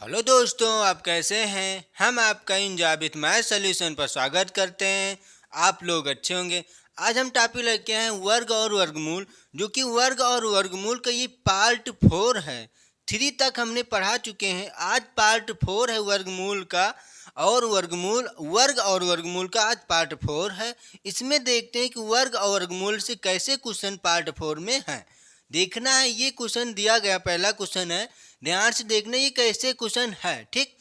Hello दोस्तों, आप कैसे हैं। हम आपका इन जाबित मैथ सॉल्यूशन पर स्वागत करते हैं। आप लोग अच्छे होंगे। आज हम टॉपिक लेके आए हैं वर्ग और वर्गमूल, जो कि वर्ग और वर्गमूल का ये पार्ट 4 है। 3 तक हमने पढ़ा चुके हैं। आज पार्ट 4 है वर्गमूल का और वर्गमूल वर्ग और वर्गमूल का आज पार्ट 4 है। इसमें देखते हैं कि वर्ग और वर्गमूल से कैसे क्वेश्चन पार्ट 4 में है। देखना है, ये क्वेश्चन दिया गया पहला क्वेश्चन है। ध्यान से देखना ये कैसे क्वेश्चन है। ठीक,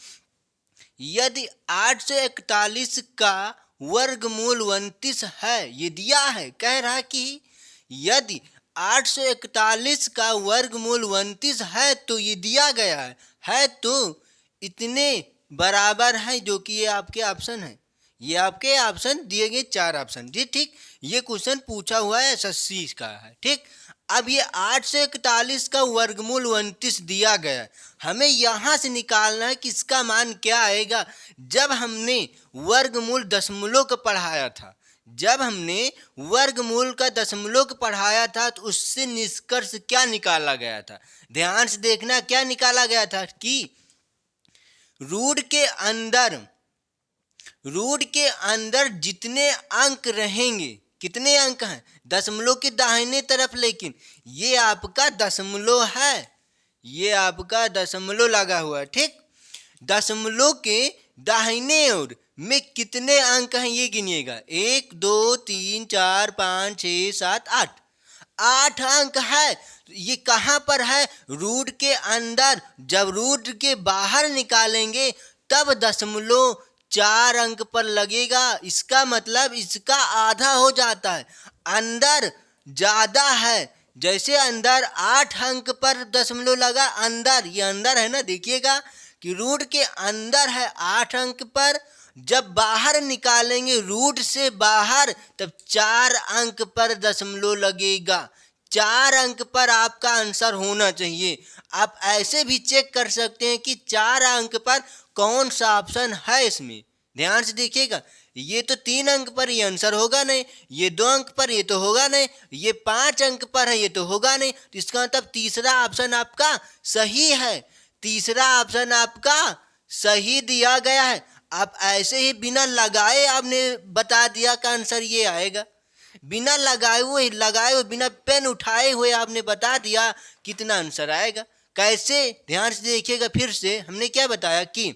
यदि 841 का वर्गमूल 29 है, ये दिया है। कह रहा कि यदि 841 का वर्गमूल 29 है तो ये दिया गया है तो इतने बराबर है, जो कि ये आपके ऑप्शन है। ये आपके ऑप्शन दिए गए 4 ऑप्शन जी। ठीक, ये क्वेश्चन पूछा हुआ है एसएससी का है। ठीक, अब ये 841 का वर्गमूल 29 दिया गया है। हमें यहाँ से निकालना है कि इसका मान क्या आएगा। जब हमने वर्गमूल दशमलव का पढ़ाया था तो उससे निष्कर्ष क्या निकाला गया था। ध्यान से देखना, क्या निकाला गया था कि रूट के अंदर जितने अंक रहेंगे, कितने अंक हैं दशमलव के दाहिने तरफ, लेकिन ये आपका दशमलव है, ये आपका दशमलव लगा हुआ है। ठीक, दशमलव के दाहिने ओर में कितने अंक हैं ये गिनिएगा। 1 2 3 4 5 6 7 8, 8 अंक है। ये कहाँ पर है? रूट के अंदर। जब रूट के बाहर निकालेंगे तब दशमलव 4 अंक पर लगेगा। इसका मतलब इसका आधा हो जाता है। अंदर ज्यादा है, जैसे अंदर 8 अंक पर दशमलव लगा, अंदर, ये अंदर है ना, देखिएगा कि रूट के अंदर है 8 अंक पर। जब बाहर निकालेंगे रूट से बाहर, तब 4 अंक पर दशमलव लगेगा। 4 अंक पर आपका आंसर होना चाहिए। आप ऐसे भी चेक कर सकते हैं कि 4 अंक पर कौन सा ऑप्शन है इसमें। ध्यान से देखिएगा, ये तो 3 अंक पर ये आंसर होगा नहीं, ये 2 अंक पर ये तो होगा नहीं, ये 5 अंक पर है ये तो होगा नहीं। तो इसका मतलब तीसरा ऑप्शन आपका सही है। तीसरा ऑप्शन आपका सही दिया गया है। आप ऐसे ही बिना लगाए आपने बता दिया का आंसर ये आएगा। बिना लगाए हुए बिना पेन उठाए हुए आपने बता दिया कितना आंसर आएगा। कैसे? ध्यान से देखिएगा। फिर से हमने क्या बताया कि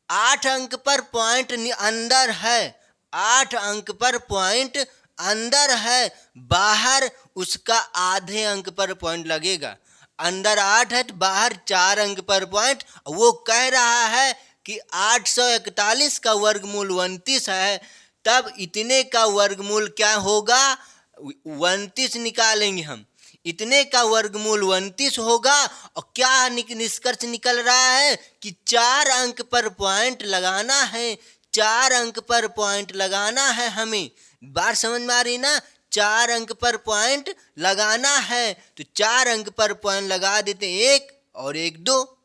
8 अंक पर पॉइंट अंदर है, 8 अंक पर पॉइंट अंदर है, बाहर उसका आधे अंक पर पॉइंट लगेगा। अंदर 8 है तो बाहर 4 अंक पर पॉइंट। वो कह रहा है कि 841 का वर्गमूल 29 है, तब इतने का वर्गमूल क्या होगा? 29 निकालेंगे हम। इतने का वर्गमूल 29 होगा और क्या निष्कर्ष निकल रहा है कि 4 अंक पर पॉइंट लगाना है। 4 अंक पर पॉइंट लगाना है हमें। बात समझ में आ रही ना? 4 अंक पर पॉइंट लगाना है तो 4 अंक पर पॉइंट लगा देते, 1 और 1 2।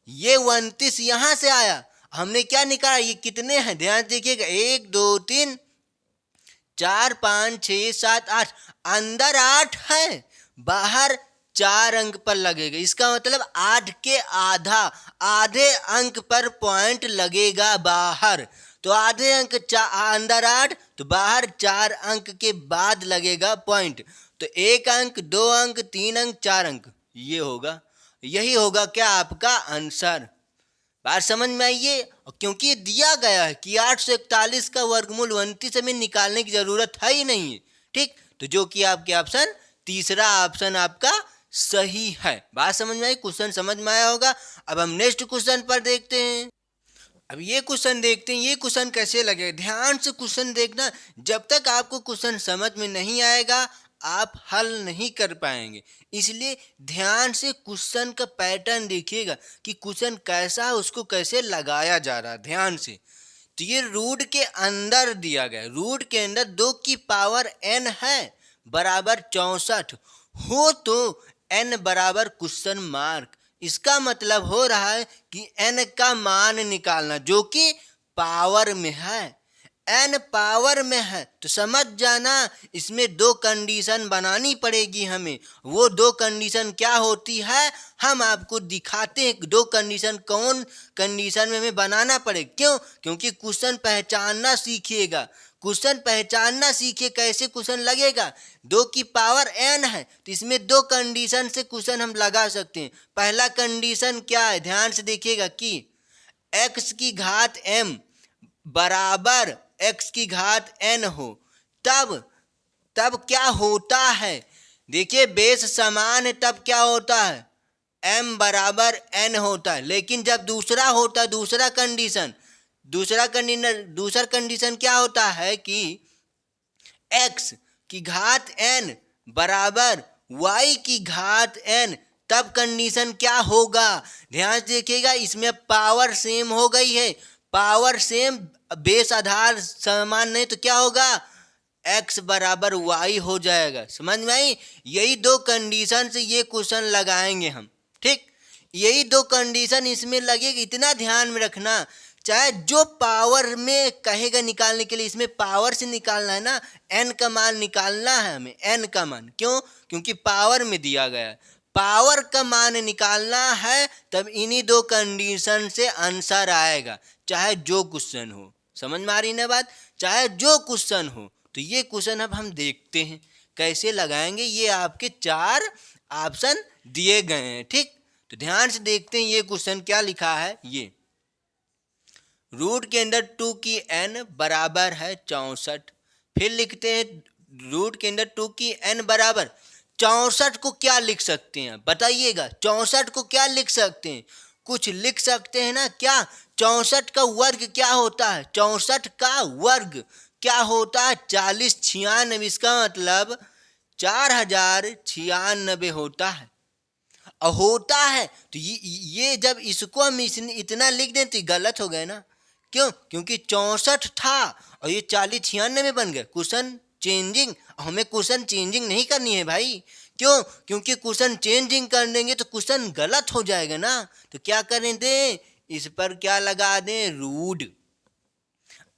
ये 29 यहां से आया। हमने क्या निकाला? ये कितने हैं ध्यान देखिएगा। 1 2 3 4 5 6 7 8। अंदर 8 है, बाहर 4 अंक पर लगेगा। इसका मतलब 8 के आधे अंक पर पॉइंट लगेगा बाहर। तो आधे अंक अंदर 8 तो बाहर 4 अंक के बाद लगेगा पॉइंट। तो 1 अंक 2 अंक 3 अंक 4 अंक, ये होगा। यही होगा क्या आपका आंसर। बात समझ में आइए। और क्योंकि ये दिया गया है कि 841 का वर्गमूल 29 में निकालने की जरूरत है ही नहीं है। ठीक, तो जो कि आपके ऑप्शन तीसरा ऑप्शन आपका सही है। बात समझ में आई? क्वेश्चन समझ में आया होगा। अब हम नेक्स्ट क्वेश्चन पर देखते हैं। अब ये क्वेश्चन देखते हैं, ये क्वेश्चन कैसे लगे। ध्यान से क्वेश्चन देखना। जब तक आपको क्वेश्चन समझ में नहीं आएगा आप हल नहीं कर पाएंगे। इसलिए ध्यान से क्वेश्चन का पैटर्न देखिएगा कि क्वेश्चन कैसा है, उसको कैसे लगाया जा रहा है। ध्यान से। तो ये रूट के अंदर दिया गया। रूट के अंदर 2 की पावर n है बराबर 64 हो तो n बराबर क्वेश्चन मार्क। इसका मतलब हो रहा है कि n का मान निकालना, जो कि पावर में है। n पावर में है तो समझ जाना इसमें दो कंडीशन बनानी पड़ेगी हमें। वो दो कंडीशन क्या होती है हम आपको दिखाते हैं। दो कंडीशन कौन कंडीशन में हमें बनाना पड़ेगा, क्यों? क्योंकि क्वेश्चन पहचानना सीखिएगा। क्वेश्चन पहचानना सीखिए कैसे क्वेश्चन लगेगा। 2 की पावर n है तो इसमें दो कंडीशन से क्वेश्चन हम लगा सकते हैं। पहला कंडीशन क्या है, ध्यान से देखिएगा कि x की घात m बराबर x की घात n हो, तब क्या होता है। देखिए बेस समान है तब क्या होता है, m बराबर n होता है। लेकिन जब दूसरा होता है, दूसरा कंडीशन क्या होता है कि x की घात n बराबर y की घात n, तब कंडीशन क्या होगा। ध्यान से देखिएगा इसमें पावर सेम हो गई है, पावर सेम बेस आधार समान नहीं तो क्या होगा, x बराबर y हो जाएगा। समझ में आई? यही दो कंडीशन से ये क्वेश्चन लगाएंगे हम, ठीक। यही दो कंडीशन इसमें लगेगी, इतना ध्यान में रखना। चाहे जो पावर में कहेगा निकालने के लिए, इसमें पावर से निकालना है ना, n का मान निकालना है हमें, n का मान। क्यों? क्योंकि पावर में दिया गया है, पावर का मान निकालना है, तब इन्हीं दो कंडीशन से आंसर आएगा, चाहे जो क्वेश्चन हो। समझ में आ रही ना बात? चाहे जो क्वेश्चन हो। तो ये क्वेश्चन अब हम देखते हैं कैसे लगाएंगे। ये आपके 4 ऑप्शन दिए गए हैं, ठीक। तो ध्यान से देखते हैं ये क्वेश्चन क्या लिखा है। ये रूट के अंदर 2 की n बराबर है 64। फिर लिखते हैं रूट के अंदर 2 की n बराबर 64 को क्या लिख सकते हैं बताइएगा। 64 को क्या लिख सकते हैं, कुछ लिख सकते हैं ना क्या। 64 का वर्ग क्या होता है, 64 का वर्ग क्या होता है 40 96। इसका मतलब 4096 होता है। होता है तो ये जब इसको हम इतना लिख दें तो गलत हो गए ना। क्यों? क्योंकि 64 था और ये 40 96 बन गए। क्वेश्चन चेंजिंग, हमें क्वेश्चन चेंजिंग नहीं करनी है भाई। क्यों? क्योंकि क्वेश्चन चेंजिंग कर देंगे तो क्वेश्चन गलत हो जाएगा ना। तो क्या करें दें, इस पर क्या लगा दें, रूट।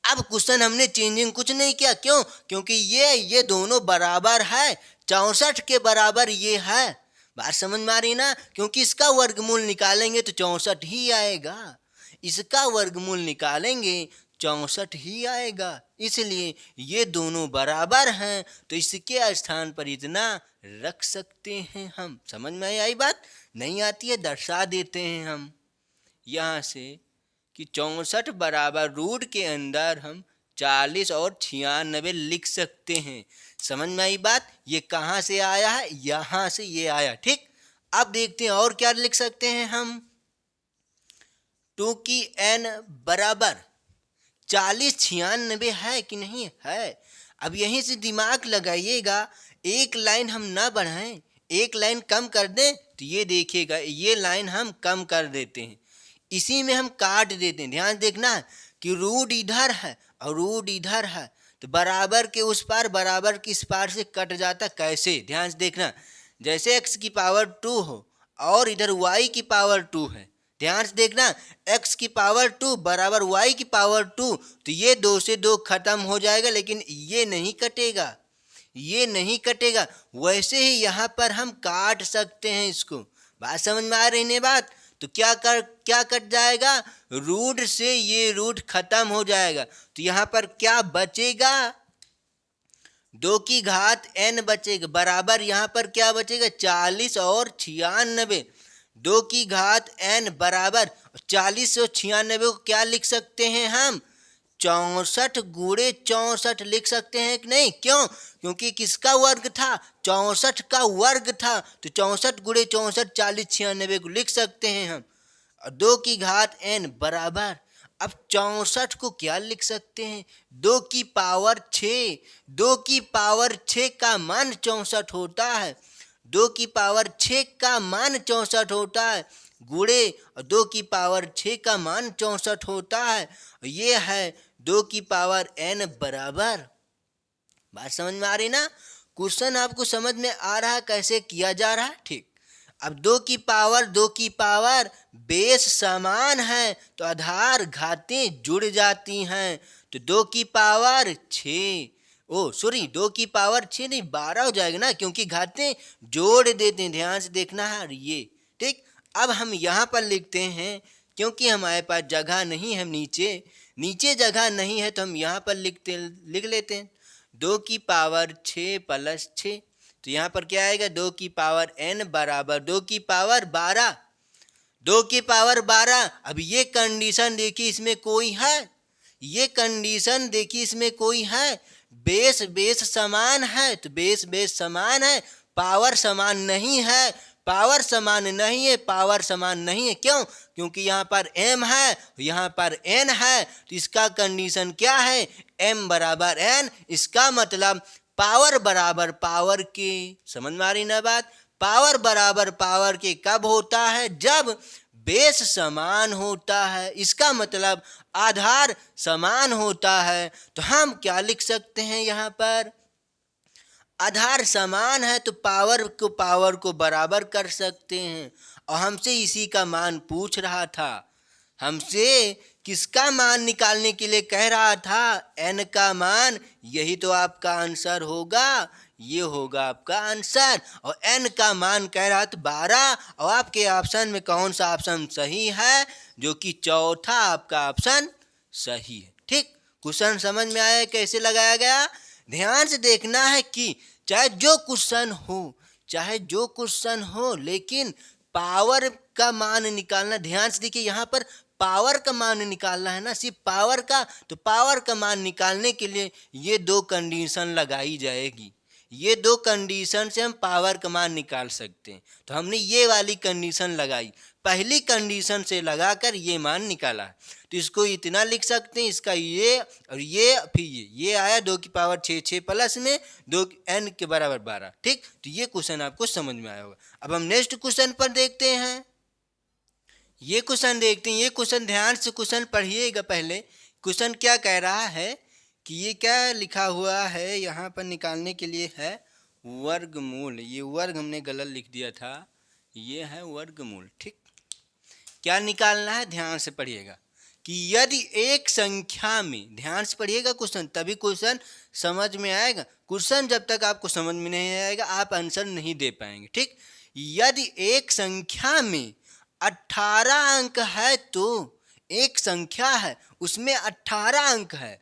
अब क्वेश्चन हमने चेंजिंग कुछ नहीं किया। क्यों? क्योंकि ये दोनों बराबर है, 64 के बराबर ये है। बात समझ में आ रही ना? क्योंकि इसका वर्गमूल निकालेंगे तो 64 ही आएगा, इसका वर्गमूल निकालेंगे 64 ही आएगा। इसलिए ये दोनों बराबर हैं तो इसके स्थान पर इतना रख सकते हैं हम। समझ में आई बात? नहीं आती है दर्शा देते हैं हम यहाँ से कि 64 बराबर रूट के अंदर हम 40 और 96 लिख सकते हैं। समझ में आई बात? ये कहाँ से आया है, यहाँ से ये आया, ठीक। अब देखते हैं और क्या लिख सकते हैं हम। 2 की n बराबर 40 96 है कि नहीं है। अब यहीं से दिमाग लगाइएगा, एक लाइन हम ना बढ़ाएं, एक लाइन कम कर दें तो ये देखिएगा ये लाइन हम कम कर देते हैं, इसी में हम काट देते हैं। ध्यान देखना कि रूट इधर है और रूट इधर है तो बराबर के उस पार बराबर के इस पार से कट जाता। कैसे? ध्यान से देखना, जैसे x की पावर 2 हो और इधर y की पावर 2 है। ध्यान से देखना, x की पावर 2 बराबर y की पावर 2, तो ये 2 से 2 खत्म हो जाएगा, लेकिन ये नहीं कटेगा, ये नहीं कटेगा। वैसे ही यहाँ पर हम काट सकते हैं इसको। बात समझ में आ रही है बात? तो क्या कट जाएगा, रूट से ये रूट खत्म हो जाएगा। तो यहाँ पर क्या बचेगा, 2 की घात n बचेगा, बराबर यहाँ पर क्या बचेगा 40 और 96। 2 की घात n बराबर 40 और 96 को क्या लिख सकते हैं हम, 64 गुणे 64 लिख सकते हैं कि नहीं। क्यों? क्योंकि किसका वर्ग था, 64 का वर्ग था, तो 64 गुणे 64 40 96 को लिख सकते हैं हम। और 2 की घात n बराबर, अब 64 को क्या लिख सकते हैं, 2 की पावर 6। 2 की पावर 6 का मान 64 होता है, 2 की पावर 6 का मान 64 होता है, गुणे और 2 की पावर 6 का मान 64 होता है। ये है 2 की पावर n बराबर। बात समझ में आ रही ना? क्वेश्चन आपको समझ में आ रहा है कैसे किया जा रहा है, ठीक। अब 2 की पावर बेस समान है तो आधार घातें जुड़ जाती हैं, तो 2 की पावर 6, ओ सॉरी 2 की पावर 6 नहीं 12 हो जाएगा ना, क्योंकि घातें जोड़ देते हैं, ध्यान से देखना है। और ये ठीक, अब हम यहाँ पर लिखते हैं, क्योंकि हमारे पास जगह नहीं है, नीचे जगह नहीं है, तो हम यहाँ पर लिख लेते हैं 2 की पावर 6 प्लस 6। तो यहाँ पर क्या आएगा, 2 की पावर n बराबर 2 की पावर 12, 2 की पावर 12। अब ये कंडीशन देखिए इसमें कोई है, ये कंडीशन देखिए इसमें कोई है, बेस समान है, तो बेस समान है, पावर समान नहीं है, पावर समान नहीं है, पावर समान नहीं है। क्यों? क्योंकि यहाँ पर m है, यहाँ पर n है, तो इसका कंडीशन क्या है, m बराबर n। इसका मतलब पावर बराबर पावर के, समझ में आ रही ना बात, पावर बराबर पावर के कब होता है, जब बेस समान होता है, इसका मतलब आधार समान होता है। तो हम क्या लिख सकते हैं, यहाँ पर आधार समान है तो पावर को बराबर कर सकते हैं। और हमसे इसी का मान पूछ रहा था, हमसे किसका मान निकालने के लिए कह रहा था, n का मान। यही तो आपका आंसर होगा, ये होगा आपका आंसर। और n का मान कह रहा था 12, और आपके ऑप्शन में कौन सा ऑप्शन सही है, जो कि चौथा आपका ऑप्शन सही है। ठीक, क्वेश्चन समझ में आया कैसे लगाया गया। ध्यान से देखना है कि चाहे जो क्वेश्चन हो, लेकिन पावर का मान निकालना। ध्यान से देखिए, यहाँ पर पावर का मान निकालना है ना, सिर्फ पावर का। तो पावर का मान निकालने के लिए ये 2 कंडीशन लगाई जाएगी, ये 2 कंडीशन से हम पावर का मान निकाल सकते हैं। तो हमने ये वाली कंडीशन लगाई, पहली कंडीशन से लगाकर ये मान निकाला। तो इसको इतना लिख सकते हैं, इसका ये और ये, फिर ये आया 2 की पावर 6, 6 प्लस में 2 n के बराबर 12। ठीक, तो ये क्वेश्चन आपको समझ में आया होगा। अब हम नेक्स्ट क्वेश्चन पर देखते हैं, ये क्वेश्चन देखते हैं। ये क्वेश्चन ध्यान से क्वेश्चन पढ़िएगा पहले। क्वेश्चन क्या कह रहा है कि ये क्या लिखा हुआ है यहाँ पर निकालने के लिए है वर्गमूल। ये वर्ग हमने गलत लिख दिया था, ये है वर्गमूल। ठीक, क्या निकालना है, ध्यान से पढ़िएगा कि यदि एक संख्या में, ध्यान से पढ़िएगा क्वेश्चन, तभी क्वेश्चन समझ में आएगा। क्वेश्चन जब तक आपको समझ में नहीं आएगा आप आंसर नहीं दे पाएंगे। ठीक, यदि एक संख्या में 18 अंक है, तो एक संख्या है उसमें 18 अंक है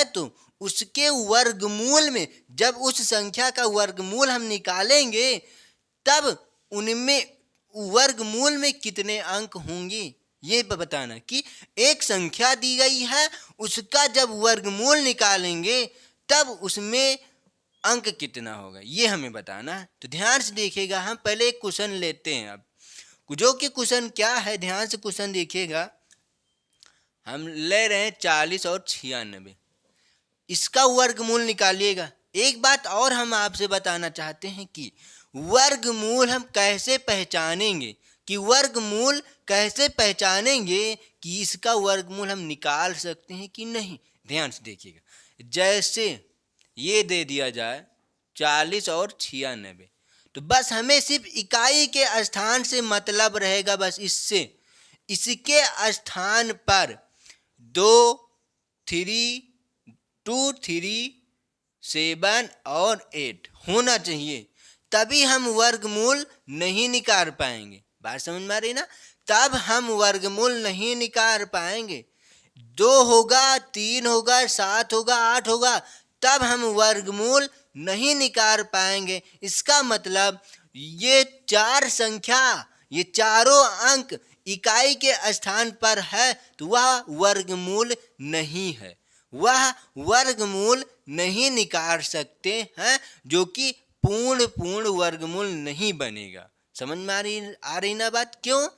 तो उसके वर्गमूल में, जब उस संख्या का वर्गमूल हम निकालेंगे तब उनमें वर्गमूल में कितने अंक होंगे, ये बताना। कि एक संख्या दी गई है, उसका जब वर्गमूल निकालेंगे तब उसमें अंक कितना होगा, ये हमें बताना है। तो ध्यान से देखिएगा, हम पहले एक क्वेश्चन लेते हैं। अब जो कि क्वेश्चन क्या है, ध्यान से क्वेश्चन देखिएगा। हम ले रहे हैं 40 और 96, इसका वर्गमूल निकालिएगा। एक बात और हम आपसे बताना चाहते हैं कि वर्गमूल हम कैसे पहचानेंगे, कि इसका वर्गमूल हम निकाल सकते हैं कि नहीं। ध्यान से देखिएगा, जैसे ये दे दिया जाए 40 और 96, तो बस हमें सिर्फ इकाई के स्थान से मतलब रहेगा। बस इसके स्थान पर 2, 3, 2, 3, 7 और 8 होना चाहिए, तभी हम वर्गमूल नहीं निकाल पाएंगे। बात समझ में आ रही ना, तब हम वर्गमूल नहीं निकाल पाएंगे। 2 होगा, 3 होगा, 7 होगा, 8 होगा, तब हम वर्गमूल नहीं निकाल पाएंगे। इसका मतलब ये 4 संख्या, ये चारों अंक इकाई के स्थान पर है, तो वह वर्गमूल नहीं है, वह वर्गमूल नहीं निकाल सकते हैं, जो कि पूर्ण वर्गमूल नहीं बनेगा। समझ में आ रही ना बात। क्यों,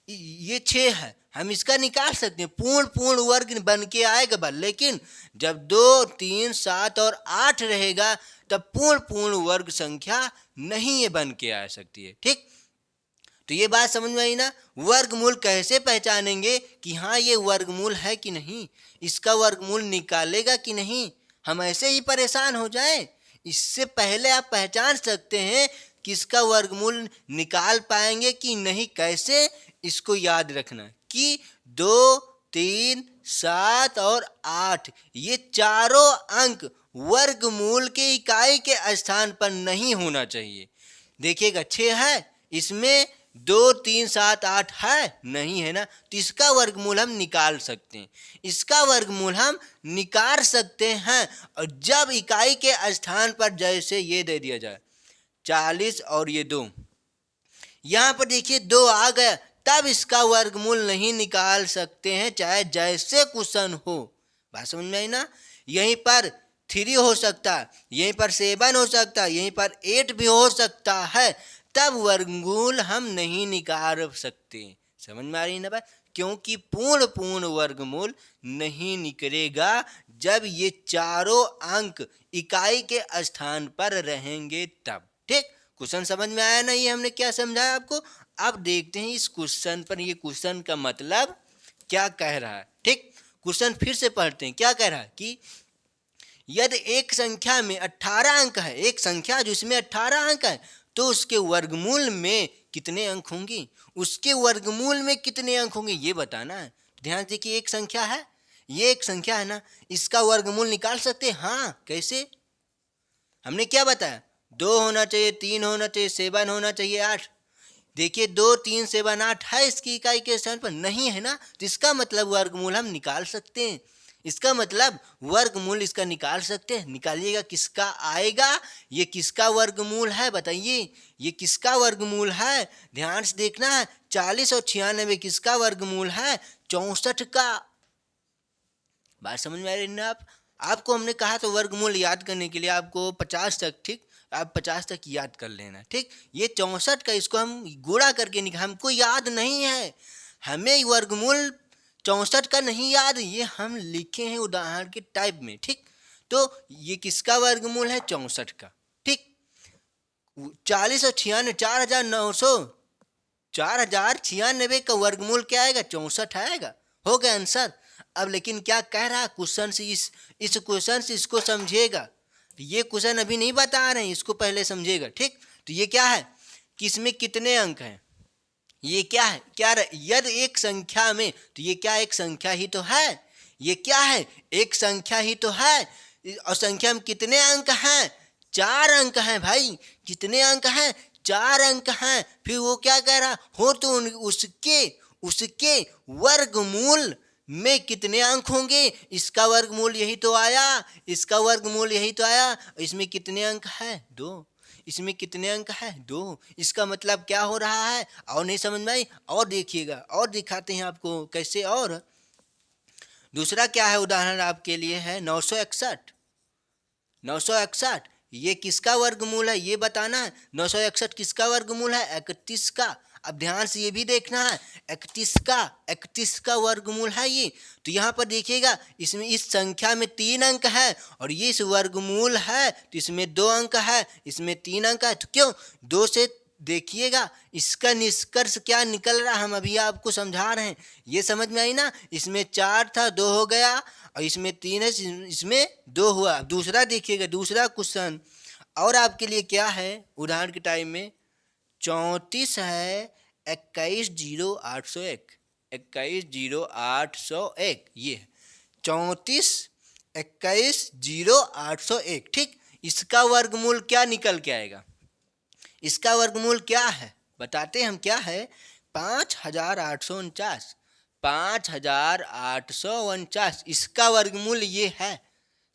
ये 6 है, हम इसका निकाल सकते हैं, पूर्ण वर्ग बन के आएगा बस। लेकिन जब 2, 3, 7 और 8 रहेगा तब पूर्ण वर्ग संख्या नहीं ये बन के आ सकती है। ठीक, तो ये बात समझ में आई ना। वर्गमूल कैसे पहचानेंगे कि हाँ ये वर्गमूल है कि नहीं, इसका वर्गमूल निकालेगा कि नहीं, हम ऐसे ही परेशान हो जाएं। इससे पहले आप पहचान सकते हैं कि इसका वर्गमूल निकाल पाएंगे कि नहीं। कैसे, इसको याद रखना कि 2, 3, 7 और 8 ये चारों अंक वर्गमूल के इकाई के स्थान पर नहीं होना चाहिए। देखिएगा 6 है, इसमें 2, 3, 7, 8 है नहीं, है ना, तो इसका वर्गमूल हम निकाल सकते हैं, इसका वर्गमूल हम निकाल सकते हैं। और जब इकाई के स्थान पर जैसे ये दे दिया जाए 40 और ये 2, यहाँ पर देखिए 2 आ गया, तब इसका वर्गमूल नहीं निकाल सकते हैं, चाहे जैसे क्वेश्चन हो। बात समझ में आई ना। यहीं पर 3 हो सकता है, यहीं पर 7 हो सकता है, यहीं पर 8 भी हो सकता है, तब वर्गमूल हम नहीं निकाल सकते। समझ में आ रही है ना बात, क्योंकि पूर्ण वर्गमूल नहीं निकलेगा जब ये चारों अंक इकाई के स्थान पर रहेंगे तब। ठीक, क्वेश्चन समझ में आया ना, ये हमने क्या समझाया आपको। अब देखते हैं इस क्वेश्चन पर, ये क्वेश्चन का मतलब क्या कह रहा है। ठीक, क्वेश्चन फिर से पढ़ते हैं। क्या कह रहा है कि यदि एक संख्या में 18 अंक है, एक संख्या जिसमें 18 अंक है, तो उसके वर्गमूल में कितने अंक होंगे, उसके वर्गमूल में कितने अंक होंगे ये बताना है। ध्यान से देखिए, एक संख्या है, ये एक संख्या है ना, इसका वर्गमूल निकाल सकते हैं। हाँ, कैसे, हमने क्या बताया, 2 होना चाहिए, 3 होना चाहिए, 7 होना चाहिए, 8। देखिए 2, 3, 7, 8 है इसकी इकाई के स्थान पर, नहीं है ना, तो इसका मतलब वर्गमूल हम निकाल सकते हैं, इसका मतलब वर्गमूल इसका निकाल सकते हैं। निकालिएगा, किसका आएगा, ये किसका वर्गमूल है बताइए, ये किसका वर्गमूल है, ध्यान से देखना है। 40 और 96 किसका वर्गमूल है, 64 का। बात समझ में आ रही है ना। आपको हमने कहा तो वर्गमूल याद करने के लिए आपको 50 तक, ठीक, आप 50 तक याद कर लेना। ठीक, ये 64 का, इसको हम गुणा करके निकाल, हमको याद नहीं है, हमें वर्गमूल 64 का नहीं याद, ये हम लिखे हैं उदाहरण के टाइप में। ठीक, तो ये किसका वर्गमूल है, 64 का। ठीक, 40 और 96, 4096 का वर्गमूल क्या आएगा, 64 आएगा। हो गया आंसर। अब लेकिन क्या कह रहा है क्वेश्चन से, इस क्वेश्चन से इसको समझिएगा, ये क्वेश्चन अभी नहीं बता रहे हैं, इसको पहले समझिएगा। ठीक, तो ये क्या है कि इसमें कितने अंक हैं, ये क्या है, क्या यदि एक संख्या में, तो ये क्या एक संख्या ही तो है, ये क्या है एक संख्या ही तो है, और संख्या में कितने अंक हैं, 4 अंक हैं भाई। कितने अंक हैं, 4 अंक हैं। फिर वो क्या कह रहा हो, तो उसके वर्गमूल में कितने अंक होंगे, इसका वर्गमूल यही तो आया, इसका वर्गमूल यही तो आया, इसमें कितने अंक है, 2, इसमें कितने अंक है, 2। इसका मतलब क्या हो रहा है, और नहीं समझ में आई, और देखिएगा, और दिखाते हैं आपको कैसे। और दूसरा क्या है उदाहरण आपके लिए है 961। 961 ये किसका वर्गमूल है ये बताना है। 961 किसका वर्गमूल है, 31 का। अब ध्यान से ये भी देखना है, 31 का वर्गमूल है ये। तो यहाँ पर देखिएगा, इसमें इस संख्या में 3 अंक है, और ये इस वर्गमूल है, तो इसमें 2 अंक है, इसमें 3 अंक है। तो क्यों 2 से देखिएगा, इसका निष्कर्ष क्या निकल रहा, हम अभी आपको समझा रहे हैं, ये समझ में आई ना। इसमें 4 था, 2 हो गया, और इसमें 3 है, इसमें 2 हुआ। दूसरा देखिएगा, दूसरा क्वेश्चन और आपके लिए क्या है उदाहरण के टाइम में, 34 है 210801, 210801, ये 34 210801। ठीक, इसका वर्गमूल क्या निकल के आएगा, इसका वर्गमूल क्या है बताते हम, क्या है 5849, 5849 इसका वर्गमूल ये है।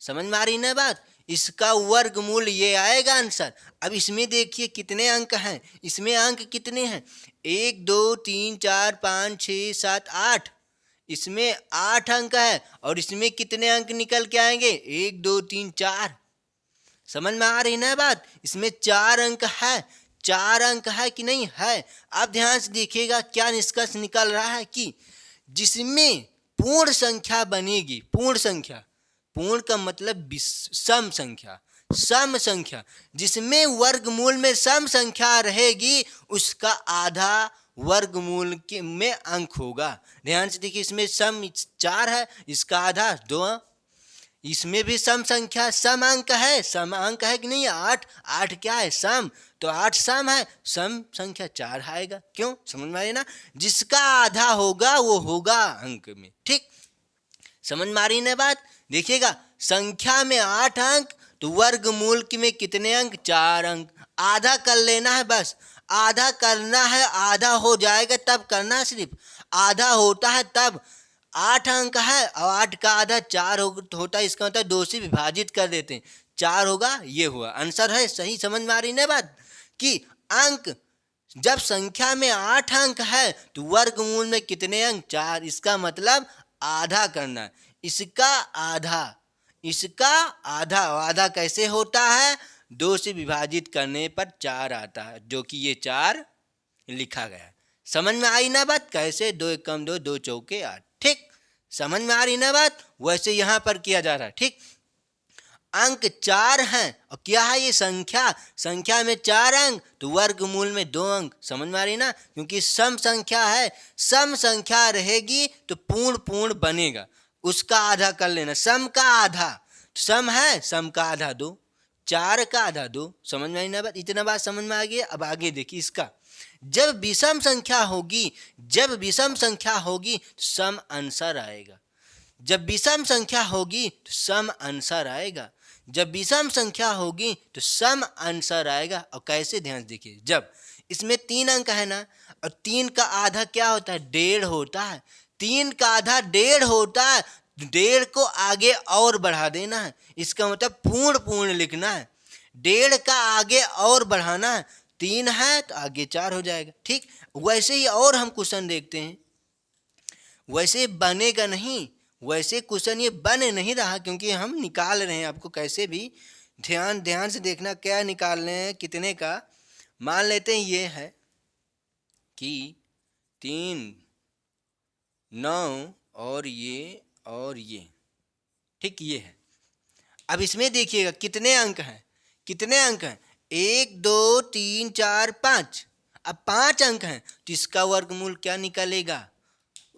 समझ में आ रही ना बात, इसका वर्गमूल ये आएगा आंसर। अब इसमें देखिए कितने अंक हैं, इसमें अंक कितने हैं, 1 2 3 4 5 6 7 8, इसमें 8 अंक है, और इसमें कितने अंक निकल के आएंगे, 1 2 3 4। समझ में आ रही ना बात, इसमें 4 अंक है, 4 अंक है कि नहीं है। अब ध्यान से देखिएगा क्या निष्कर्ष निकल रहा है कि जिसमें पूर्ण संख्या बनेगी, पूर्ण संख्या, पूर्ण का मतलब सम संख्या, सम संख्या, जिसमें वर्गमूल में सम संख्या रहेगी उसका आधा वर्गमूल के में अंक होगा। ध्यान से देखिए, इसमें सम 4 है, इसका आधा 2, इसमें भी सम संख्या सम अंक है, सम अंक है कि नहीं? आठ, आठ क्या है? सम। तो आठ सम है, सम संख्या 4 आएगा। क्यों? समझ में आए ना? जिसका आधा होगा वो होगा अंक में। ठीक, समझ में आ रही ना बात? देखिएगा, संख्या में 8 अंक तो वर्गमूल में कितने अंक? 4 अंक। आधा कर लेना है बस, आधा करना है, आधा हो जाएगा तब करना है, सिर्फ आधा होता है तब। 8 अंक है और 8 का आधा 4 होता है, इसका मतलब 2 से विभाजित कर देते हैं, 4 होगा, ये हुआ आंसर है। सही समझ में आ रही ना बात? कि अंक जब संख्या में 8 अंक है तो वर्गमूल में कितने अंक? 4। इसका मतलब आधा करना है, इसका आधा, इसका आधा। आधा कैसे होता है? 2 से विभाजित करने पर 4 आता है, जो कि ये 4 लिखा गया है। समझ में आई ना बात? कैसे? 2 एक कम 2, 2 चौके 8। ठीक, समझ में आ रही ना बात? वैसे यहां पर किया जा रहा है। ठीक, अंक 4 हैं और क्या है ये? संख्या। संख्या में 4 अंक तो वर्गमूल में 2 अंक। समझ में आ रही ना? क्योंकि सम संख्या है, सम संख्या रहेगी तो पूर्ण पूर्ण बनेगा, उसका आधा कर लेना। सम का आधा, सम है, सम का आधा 2, 4 का आधा 2। समझ में आई ना बात? इतना बात समझ में आ गया। अब आगे देखिए इसका, जब विषम संख्या होगी, जब विषम संख्या होगी तो सम आंसर आएगा। जब विषम संख्या होगी तो सम आंसर आएगा, जब विषम संख्या होगी तो सम आंसर आएगा। और कैसे? ध्यान से देखिए, जब इसमें 3 अंक है ना, और 3 का आधा क्या होता है? 1.5 होता है। 3 का आधा 1.5 होता है, 1.5 को आगे और बढ़ा देना है, इसका मतलब पूर्ण पूर्ण लिखना है। 1.5 का आगे और बढ़ाना है, 3 है तो आगे 4 हो जाएगा। ठीक, वैसे ही और हम क्वेश्चन देखते हैं, वैसे बनेगा नहीं, वैसे क्वेश्चन ये बन नहीं रहा, क्योंकि हम निकाल रहे हैं। आपको कैसे भी ध्यान ध्यान से देखना, क्या निकाल रहे हैं, कितने का। मान लेते हैं ये है कि 3, 9 और ये। ठीक, ये है। अब इसमें देखिएगा कितने अंक हैं, कितने अंक हैं? 1 2 3 4 5। अब 5 अंक हैं तो इसका वर्गमूल क्या निकलेगा?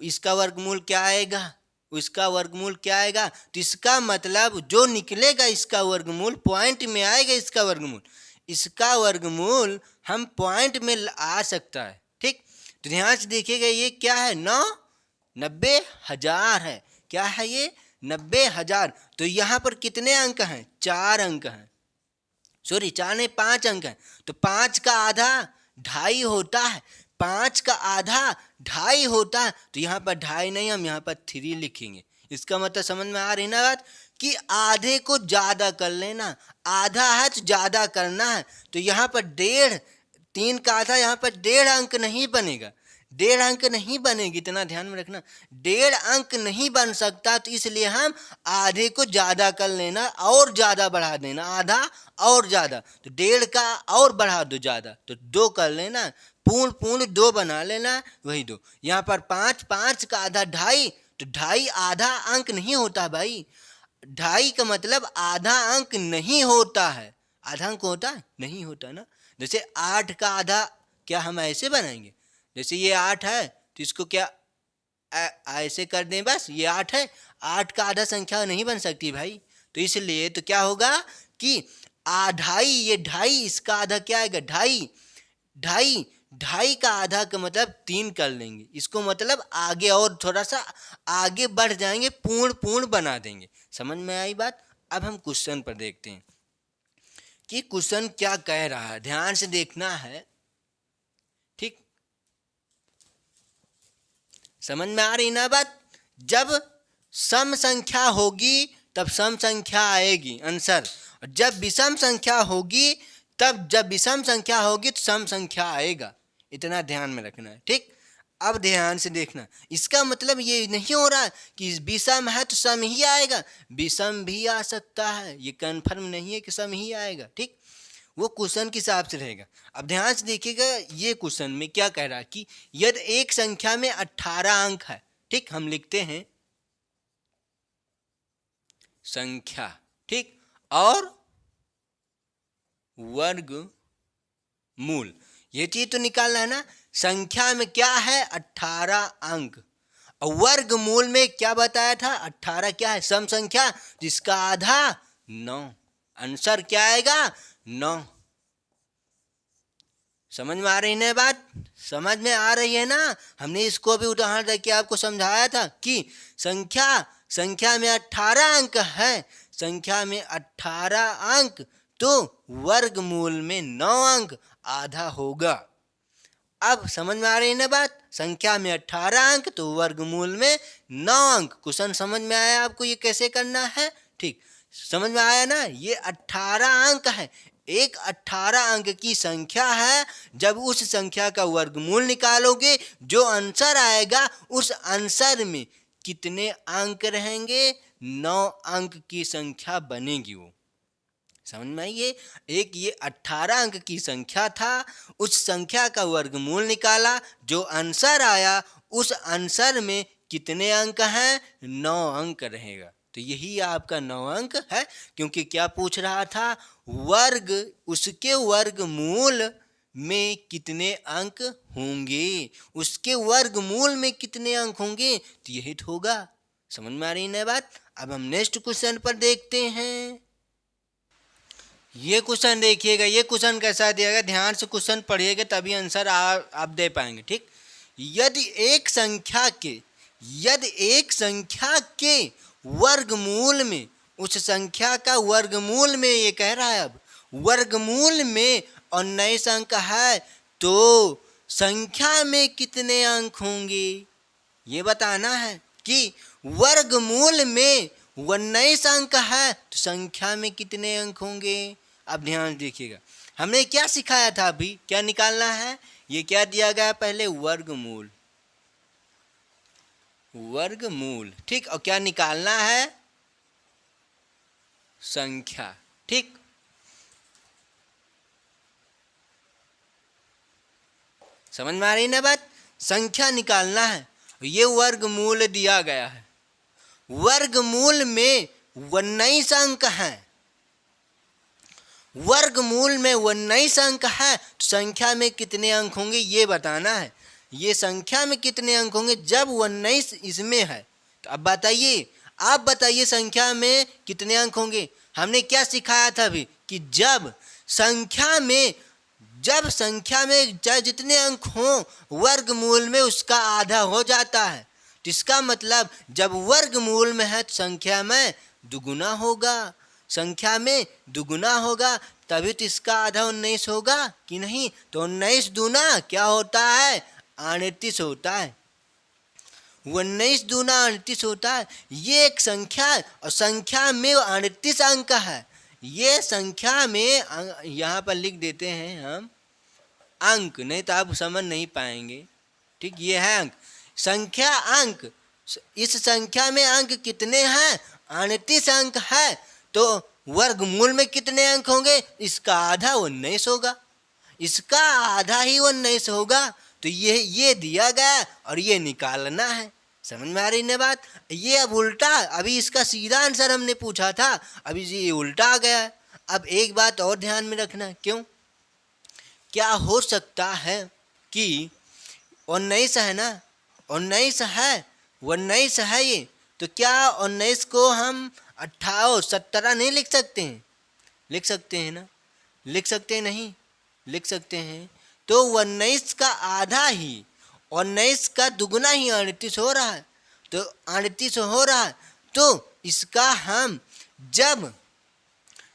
इसका वर्गमूल क्या आएगा? उसका वर्गमूल क्या आएगा? तो इसका मतलब जो निकलेगा इसका वर्गमूल पॉइंट में आएगा। इसका वर्गमूल, इसका वर्गमूल हम पॉइंट में आ सकता है। ठीक, तो ध्यान से देखिएगा, ये क्या है? 90,000 है। क्या है ये? 90,000। तो यहाँ पर कितने अंक हैं? 4 अंक हैं। सॉरी, 4 नहीं, 5 अंक हैं। तो 5 का आधा 2.5 होता है, 5 का आधा 2.5 होता है। तो यहाँ पर 2.5 नहीं, हम यहाँ पर 3 लिखेंगे। इसका मतलब समझ में आ रही ना बात? कि आधे को ज़्यादा कर लेना, आधा है तो ज़्यादा करना है। तो यहाँ पर 1.5, 3 का आधा, यहाँ पर 1.5 अंक नहीं बनेगा, 1.5 अंक नहीं बनेगी, इतना ध्यान में रखना। 1.5 अंक नहीं बन सकता, तो इसलिए हम आधे को ज़्यादा कर लेना और ज़्यादा बढ़ा देना, आधा और ज़्यादा। तो 1.5 का और बढ़ा दो ज़्यादा, तो 2 कर लेना, पूर्ण पूर्ण 2 बना लेना, वही 2। यहाँ पर 5, 5 का आधा 2.5, तो 2.5 आधा अंक नहीं होता भाई। 2.5 का मतलब आधा अंक नहीं होता है। आधा अंक होता है? नहीं होता ना। जैसे 8 का आधा क्या हम ऐसे बनाएंगे? जैसे ये 8 है तो इसको क्या ऐसे कर दें, बस ये 8 है, 8 का आधा संख्या नहीं बन सकती भाई। तो इसलिए तो क्या होगा कि आधाई, ये 2.5, इसका आधा क्या आएगा? 2.5, 2.5, 2.5 का आधा का मतलब 3 कर लेंगे, इसको मतलब आगे और थोड़ा सा आगे बढ़ जाएंगे, पूर्ण पूर्ण बना देंगे। समझ में आई बात? अब हम क्वेश्चन पर देखते हैं कि क्वेश्चन क्या कह रहा है, ध्यान से देखना है। ठीक, समझ में आ रही ना बात? जब सम संख्या होगी तब सम संख्या आएगी आंसर, और जब विषम संख्या होगी तब, जब विषम संख्या होगी तो सम संख्या आएगा। इतना ध्यान में रखना है। ठीक, अब ध्यान से देखना, इसका मतलब ये नहीं हो रहा कि विषम है तो सम ही आएगा, विषम भी आ सकता है, ये कन्फर्म नहीं है कि सम ही आएगा। ठीक, वो क्वेश्चन के हिसाब से रहेगा। अब ध्यान से देखिएगा, ये क्वेश्चन में क्या कह रहा है कि यदि एक संख्या में 18 अंक है। ठीक, हम लिखते हैं संख्या, ठीक, और वर्ग मूल, ये चीज तो निकालना है ना। संख्या में क्या है? 18 अंक, और वर्गमूल में क्या बताया था, 18 क्या है, सम संख्या जिसका आधा 9, आंसर क्या आएगा 9। समझ में आ रही है बात, समझ में आ रही है ना। हमने इसको भी उदाहरण देके आपको समझाया था कि संख्या में 18 अंक है, संख्या में 18 अंक, तो वर्गमूल में 9 अंक आधा होगा। अब समझ में आ रही है ना बात, संख्या में 18 अंक तो वर्गमूल में 9 अंक। क्वेश्चन समझ में आया आपको ये कैसे करना है, ठीक समझ में आया ना। ये 18 अंक है, एक 18 अंक की संख्या है। जब उस संख्या का वर्गमूल निकालोगे जो आंसर आएगा उस आंसर में कितने अंक रहेंगे, 9 अंक की संख्या बनेगी वो। समझ में आइए, एक ये 18 अंक की संख्या था, उस संख्या का वर्गमूल निकाला, जो आंसर आया उस आंसर में कितने अंक हैं, 9 अंक रहेगा। तो यही आपका 9 अंक है, क्योंकि क्या पूछ रहा था, वर्ग उसके वर्गमूल में कितने अंक होंगे, उसके वर्गमूल में कितने अंक होंगे, तो यही तो होगा। समझ में आ रही है बात। अब हम नेक्स्ट क्वेश्चन पर देखते हैं। ये क्वेश्चन देखिएगा, ये क्वेश्चन कैसा दिया गया, ध्यान से क्वेश्चन पढ़िएगा तभी आंसर आप दे पाएंगे, ठीक। यदि एक संख्या के वर्गमूल में, उस संख्या का वर्गमूल में, ये कह रहा है अब वर्गमूल में 19 अंक है, तो संख्या में कितने अंक होंगे, ये बताना है कि वर्गमूल में 19 अंक है तो संख्या में कितने अंक होंगे। अब ध्यान देखिएगा, हमने क्या सिखाया था, अभी क्या निकालना है, ये क्या दिया गया पहले, वर्गमूल, ठीक, और क्या निकालना है, संख्या, ठीक। समझ में आ रही ना बात, संख्या निकालना है, ये वर्गमूल दिया गया है, वर्गमूल में 19 अंक हैं, वर्गमूल में 19 अंक है तो संख्या में कितने अंक होंगे ये बताना है। ये संख्या में कितने अंक होंगे जब 19 इसमें है, तो अब बताइए, आप बताइए संख्या में कितने अंक होंगे। हमने क्या सिखाया था अभी कि जब संख्या में चाहे जितने अंक हों वर्गमूल में उसका आधा हो जाता है, तो इसका मतलब जब वर्गमूल में है तो संख्या में दुगुना होगा, संख्या में दुगुना होगा, तभी तो इसका आधा 19 होगा कि नहीं। तो 19 दूना क्या होता है, 38 होता है, 19 दूना 38 होता है। ये एक संख्या है और संख्या में 38 अंक है। ये संख्या में यहाँ पर लिख देते हैं हम अंक, नहीं तो आप समझ नहीं पाएंगे, ठीक। ये है अंक, संख्या अंक, इस संख्या में अंक कितने हैं, 38 अंक है, तो वर्गमूल में कितने अंक होंगे, इसका आधा 19 होगा, इसका आधा ही 19 होगा। तो ये दिया गया और ये निकालना है। समझ में आ रही है बात। ये अब उल्टा, अभी इसका सीधा आंसर हमने पूछा था, अभी ये उल्टा आ गया है। अब एक बात और ध्यान में रखना, क्यों, क्या हो सकता है कि 19 है ना, 19 है ये, तो क्या 19 को हम 17 नहीं लिख सकते हैं, लिख सकते हैं ना, लिख सकते हैं, नहीं लिख सकते हैं। तो 19 का आधा ही, 19 का दुगुना ही 38 हो रहा है, तो 38 हो रहा है, तो इसका हम जब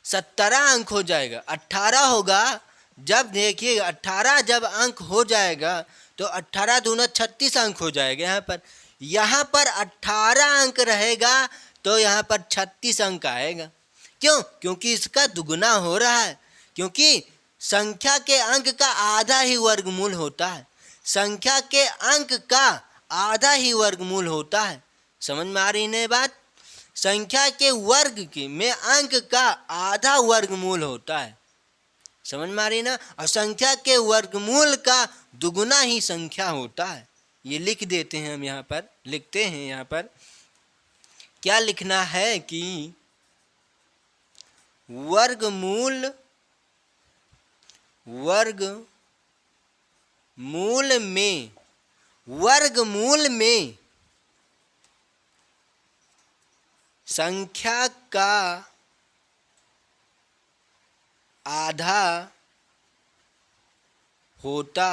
17 अंक हो जाएगा, 18 होगा, जब देखिए 18 जब अंक हो जाएगा तो 18 दूना 36 अंक हो जाएगा। यहाँ पर 18 अंक रहेगा तो यहाँ पर 36 अंक आएगा। क्यों, क्योंकि इसका दुगुना हो रहा है, क्योंकि संख्या के अंक का आधा ही वर्गमूल होता है, संख्या के अंक का आधा ही वर्गमूल होता है। समझ में आ रही है बात, संख्या के वर्ग के में अंक का आधा वर्गमूल होता है। समझ में आ रही ना, और संख्या के वर्गमूल का दुगुना ही संख्या होता है। ये लिख देते हैं हम, यहाँ पर लिखते हैं, यहाँ पर क्या लिखना है कि वर्गमूल में संख्या का आधा होता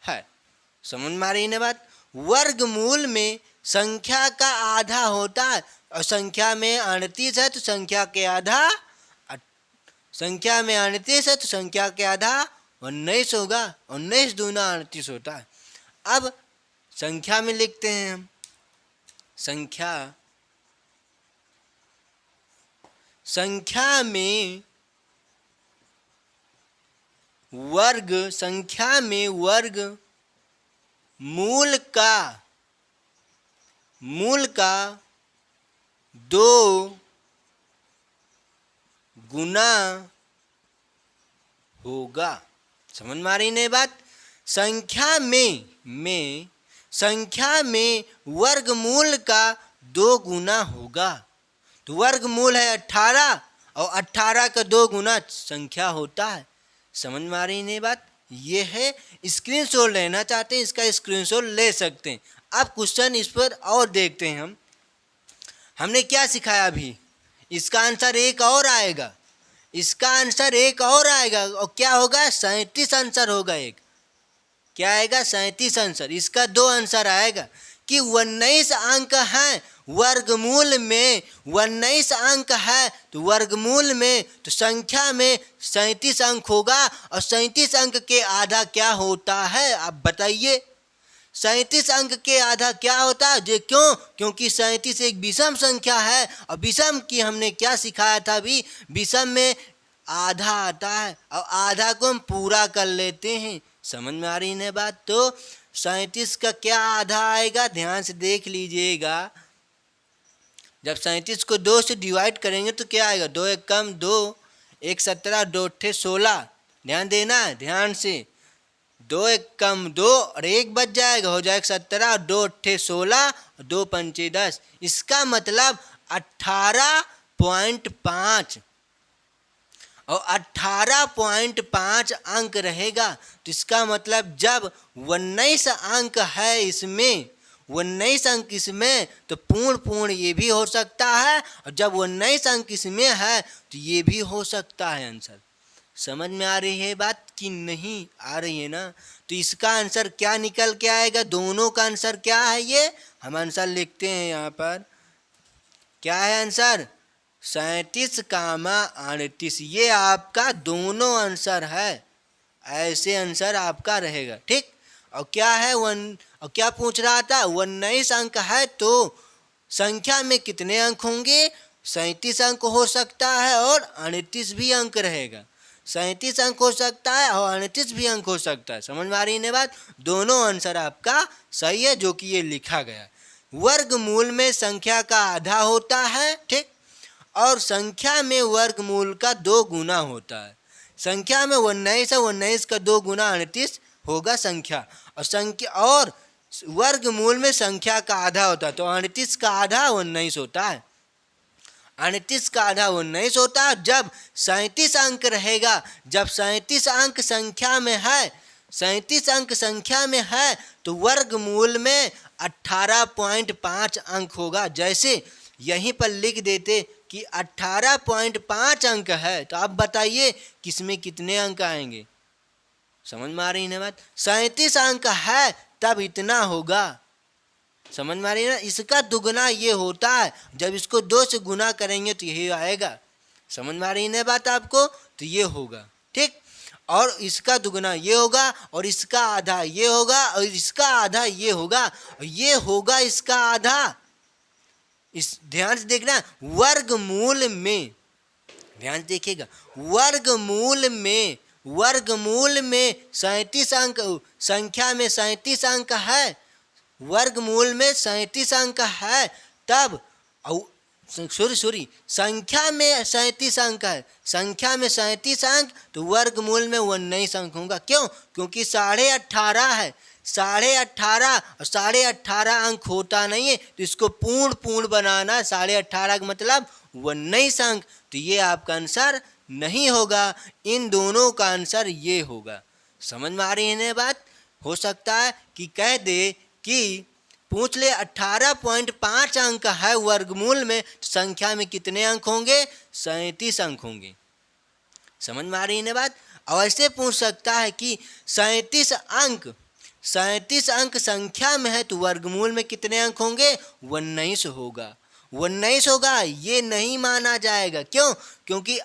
है। समझ में आ रही है ना बात। वर्गमूल में संख्या का आधा होता है और संख्या में 38 है तो संख्या के आधा, संख्या में 38 है तो संख्या के आधा 19 होगा। 19 दूना 38 होता है। अब संख्या में लिखते हैं हम। संख्या में वर्ग मूल का 2 गुना होगा। समझ में आ रही नहीं बात। संख्या में वर्गमूल का 2 गुना होगा। तो वर्गमूल है 18 और 18 का 2 गुना संख्या होता है। समझ में आ रही नहीं बात। ये है, स्क्रीनशॉट लेना चाहते हैं इसका स्क्रीनशॉट ले सकते हैं। अब क्वेश्चन इस पर और देखते हैं हम। हमने क्या सिखाया अभी। इसका आंसर एक और आएगा। इसका आंसर एक और आएगा और क्या होगा, 37 आंसर होगा। एक क्या आएगा, 37 आंसर। इसका 2 आंसर आएगा कि 19 अंक हैं वर्गमूल में। 19 अंक है तो वर्गमूल में तो संख्या में 37 अंक होगा और 37 अंक के आधा क्या होता है, आप बताइए। 37 अंक के आधा क्या होता है जो, क्यों? क्योंकि 37 एक विषम संख्या है और विषम की हमने क्या सिखाया था अभी, विषम में आधा आता है और आधा को हम पूरा कर लेते हैं। समझ में आ रही है बात। तो 37 का क्या आधा आएगा, ध्यान से देख लीजिएगा। जब 37 को 2 से डिवाइड करेंगे तो क्या आएगा, 2 एक कम 2, 1 17, 2 अट्ठे 16। ध्यान देना है ध्यान से। 2 एक कम 2 और 1 बच जाएगा, हो जाएगा 17, 2 अट्ठे 16, 2 पंचे 10। इसका मतलब 18.5 और 18.5 अंक रहेगा। तो इसका मतलब जब 19 अंक है इसमें, 19 अंक इसमें, तो पूर्ण ये भी हो सकता है और जब 19 अंक इसमें है तो ये भी हो सकता है आंसर। समझ में आ रही है बात कि नहीं आ रही है ना। तो इसका आंसर क्या निकल के आएगा, दोनों का आंसर क्या है, ये हम आंसर लिखते हैं यहाँ पर। क्या है आंसर, 37, ये आपका दोनों आंसर है। ऐसे आंसर आपका रहेगा, ठीक। और क्या है और क्या पूछ रहा था, 19 अंक है तो संख्या में कितने अंक होंगे, 37 अंक हो सकता है और 38 भी अंक रहेगा। 37 अंक हो सकता है और 38 भी अंक हो सकता है। समझ में आ रही है बात। दोनों आंसर आपका सही है जो कि ये लिखा गया। वर्गमूल में संख्या का आधा होता है, ठीक, और संख्या में वर्गमूल का 2 गुना होता है। संख्या में 19 है, 19 का 2 गुना 38 होगा संख्या, और वर्गमूल में संख्या का आधा होता है। तो 38 का आधा 19 होता है। 38 का आधा 19 होता है। जब 37 अंक रहेगा, जब 37 अंक संख्या में है, 37 अंक संख्या में है तो वर्गमूल में 18.5 अंक होगा। जैसे यहीं पर लिख देते कि 18.5 अंक है, तो आप बताइए किसमें कितने अंक आएंगे। समझ में आ रही है बात। 37 अंक है तब इतना होगा। समझ में आ रही है ना। इसका दुगना ये होता है, जब इसको 2 से गुना करेंगे तो यही आएगा। समझ में आ रही है बात आपको, तो ये होगा, ठीक। और इसका दुगना ये होगा और इसका आधा ये होगा और इसका आधा ये होगा और ये होगा इसका आधा। इस ध्यान से देखना, वर्गमूल में ध्यान से देखिएगा, वर्गमूल में 37 अंक, संख्या में 37 अंक है, वर्गमूल में 37 अंक है तब संख्या में 37 अंक है, संख्या में 37 अंक तो वर्गमूल में 19 अंक होगा। क्यों? क्योंकि 18.5 है, 18.5 और 18.5 अंक होता नहीं है, तो इसको पूर्ण बनाना। 18.5 का मतलब 19 अंक, तो ये आपका आंसर नहीं होगा। इन दोनों का आंसर ये होगा। समझ में आ रही है ना बात। हो सकता है कि कह दे कि पूछ ले 18.5 अंक है वर्गमूल में, तो संख्या में कितने अंक होंगे? 37 अंक होंगे। समझ में आ रही है ना बात? और ऐसे पूछ सकता है कि 37 अंक संख्या में है तो वर्गमूल में कितने अंक होंगे? 19 होगा। 19 होगा, ये नहीं माना जाएगा। क्यों? क्योंकि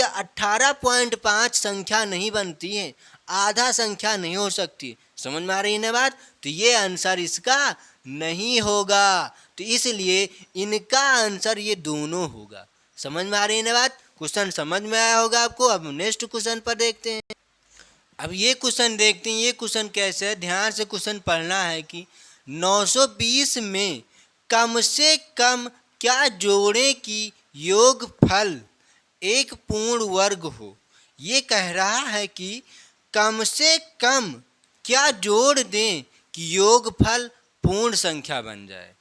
18.5 संख्या नहीं बनती है, आधा संख्या नहीं हो सकती। समझ में आ रही है ना बात? तो ये आंसर इसका नहीं होगा, तो इसलिए इनका आंसर ये दोनों होगा। समझ में आ रही है ना बात? क्वेश्चन समझ में आया होगा आपको। अब नेक्स्ट क्वेश्चन पर देखते हैं। अब ये क्वेश्चन देखते हैं, ये क्वेश्चन कैसे है, ध्यान से क्वेश्चन पढ़ना है कि 920 में कम से कम क्या जोड़ें कि योगफल एक पूर्ण वर्ग हो। ये कह रहा है कि कम से कम क्या जोड़ दें कि योगफल पूर्ण संख्या बन जाए,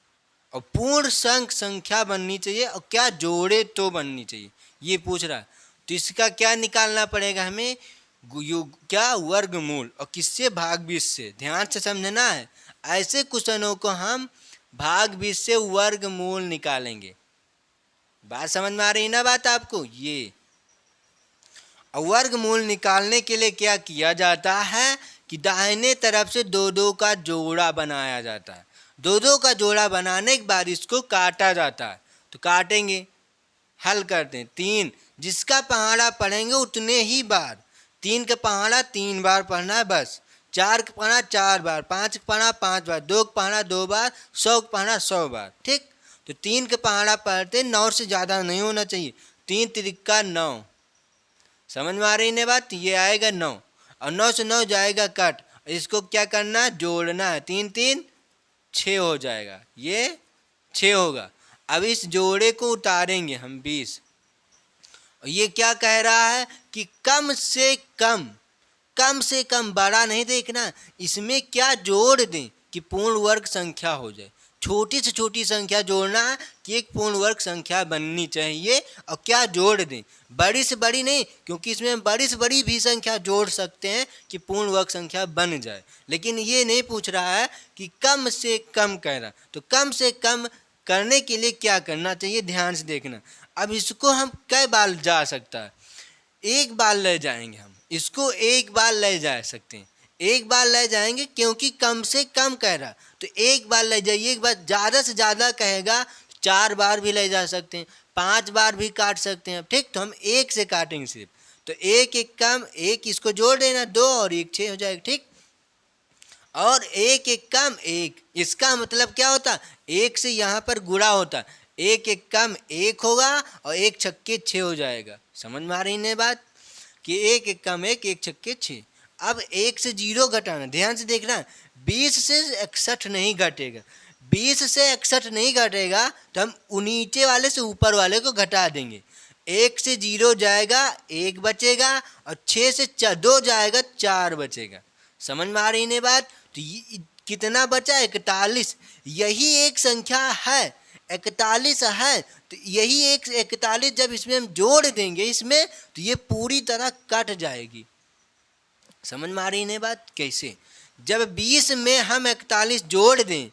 और पूर्ण संख्या बननी चाहिए, और क्या जोड़े तो बननी चाहिए, ये पूछ रहा है। तो इसका क्या निकालना पड़ेगा हमें? क्या? वर्गमूल। और किससे? भाग 20 से। ध्यान से समझना है, ऐसे क्वेश्चनों को हम भाग 20 से वर्गमूल निकालेंगे। बात समझ में आ रही है ना बात आपको? ये वर्गमूल निकालने के लिए क्या किया जाता है कि दाहिने तरफ से 2-2 का जोड़ा बनाया जाता है। 2-2 का जोड़ा बनाने के बाद इसको काटा जाता है। तो काटेंगे, हल करते हैं। 3 जिसका पहाड़ा पढ़ेंगे उतने ही बार, 3 का पहाड़ा 3 बार पढ़ना है बस, 4 का पहाड़ा 4 बार, 5 का पहाड़ा 5 बार, 2 का पहाड़ा 2 बार, 100 का पहाड़ा 100 बार। ठीक, तो 3 का पहाड़ा पढ़ते 9 से ज़्यादा नहीं होना चाहिए। 3 त्रिका 9। समझ में आ रही है बात? ये आएगा 9, और 9 से 9 जाएगा कट। इसको क्या करना है? जोड़ना है। 3 3 6 हो जाएगा, ये 6 होगा। अब इस जोड़े को उतारेंगे हम 20। और ये क्या कह रहा है कि कम से कम बड़ा नहीं देखना, इसमें क्या जोड़ दें कि पूर्ण वर्ग संख्या हो जाए। छोटी से छोटी संख्या जोड़ना है कि एक पूर्ण वर्ग संख्या बननी चाहिए, और क्या जोड़ दें? बड़ी से बड़ी नहीं, क्योंकि इसमें बड़ी से बड़ी भी संख्या जोड़ सकते हैं कि पूर्ण वर्ग संख्या बन जाए। लेकिन ये नहीं पूछ रहा है कि कम से कम कह रहा। तो कम से कम करने के लिए क्या करना चाहिए? ध्यान से देखना। अब इसको हम कई बार जा सकता है? एक बार ले जाएंगे हम इसको, एक बार ले जा सकते हैं, एक बार ले जाएंगे, क्योंकि कम से कम कह रहा। तो एक बार ले जाइए। एक बार ज़्यादा से ज़्यादा कहेगा 4 बार भी ले जा सकते हैं, 5 बार भी काट सकते हैं। ठीक, तो हम 1 से काटेंगे सिर्फ। तो 1 1 कम 1, इसको जोड़ देना 2 और 1 6 हो जाएगा। ठीक, और 1 1 कम 1, इसका मतलब क्या होता? 1 से यहाँ पर गुणा होता, 1 1 कम 1 होगा, और 1 छक्के 6 हो जाएगा। समझ में आ रही है बात? कि 1 1 कम 1, 1 छक्के 6। अब 1 से 0 घटाना, ध्यान से देखना। 20 से 61 नहीं घटेगा, 20 से 61 नहीं घटेगा, तो हम नीचे वाले से ऊपर वाले को घटा देंगे। 1 से 0 जाएगा, 1 बचेगा, और 6 से 2 जाएगा, 4 बचेगा। समझ में आ रही है बात? तो ये कितना बचा? 41। यही एक संख्या है, 41 है। तो यही एक 41 जब इसमें हम जोड़ देंगे इसमें, तो ये पूरी तरह कट जाएगी। समझ में आ रही है बात? कैसे? जब 20 में हम 41 जोड़ दें,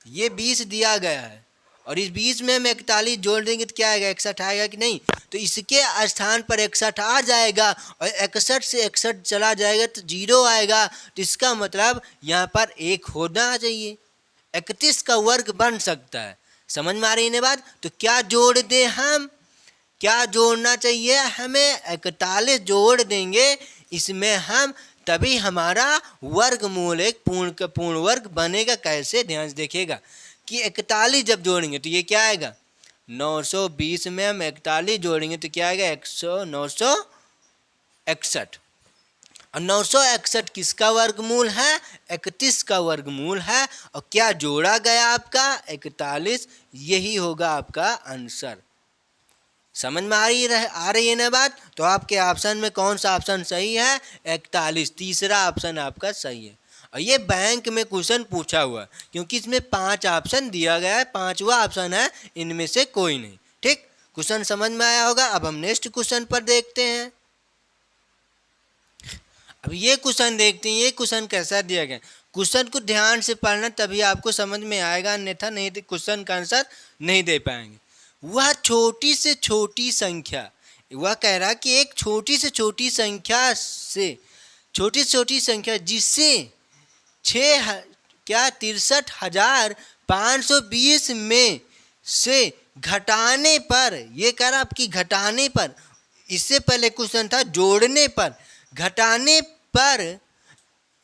ये 20 दिया गया है, और इस 20 में हम 41 जोड़ देंगे तो क्या आएगा? 61 आएगा कि नहीं? तो इसके स्थान पर 61 आ जाएगा, और 61 से 61 चला जाएगा तो 0 आएगा। तो इसका मतलब यहाँ पर 1 होना चाहिए, 31 का वर्ग बन सकता है। समझ में आ रही है बात? तो क्या जोड़ दें हम? क्या जोड़ना चाहिए हमें? 41 जोड़ देंगे इसमें हम, तभी हमारा वर्गमूल एक पूर्ण वर्ग बनेगा। कैसे? ध्यान से देखिएगा कि 41 जब जोड़ेंगे तो ये क्या आएगा? 920 में हम 41 जोड़ेंगे तो क्या आएगा? 961। और 961 किसका वर्गमूल है? 31 का वर्गमूल है। और क्या जोड़ा गया आपका? 41। यही होगा आपका आंसर। समझ में आ रही है ना बात? तो आपके ऑप्शन में कौन सा ऑप्शन सही है? 41, तीसरा ऑप्शन आपका सही है। और ये बैंक में क्वेश्चन पूछा हुआ, क्योंकि इसमें 5 ऑप्शन दिया गया है, 5वां ऑप्शन है इनमें से कोई नहीं। ठीक, क्वेश्चन समझ में आया होगा। अब हम नेक्स्ट क्वेश्चन पर देखते हैं। अब ये क्वेश्चन देखते हैं, ये क्वेश्चन कैसा दिया गया। क्वेश्चन को ध्यान से पढ़ना, तभी आपको समझ में आएगा, अन्यथा नहीं तो क्वेश्चन का आंसर नहीं दे पाएंगे। वह छोटी से छोटी संख्या, वह कह रहा कि एक छोटी से छोटी संख्या जिससे 63,520 में से घटाने पर, ये कह रहा आपकी घटाने पर, इससे पहले क्वेश्चन था जोड़ने पर, घटाने पर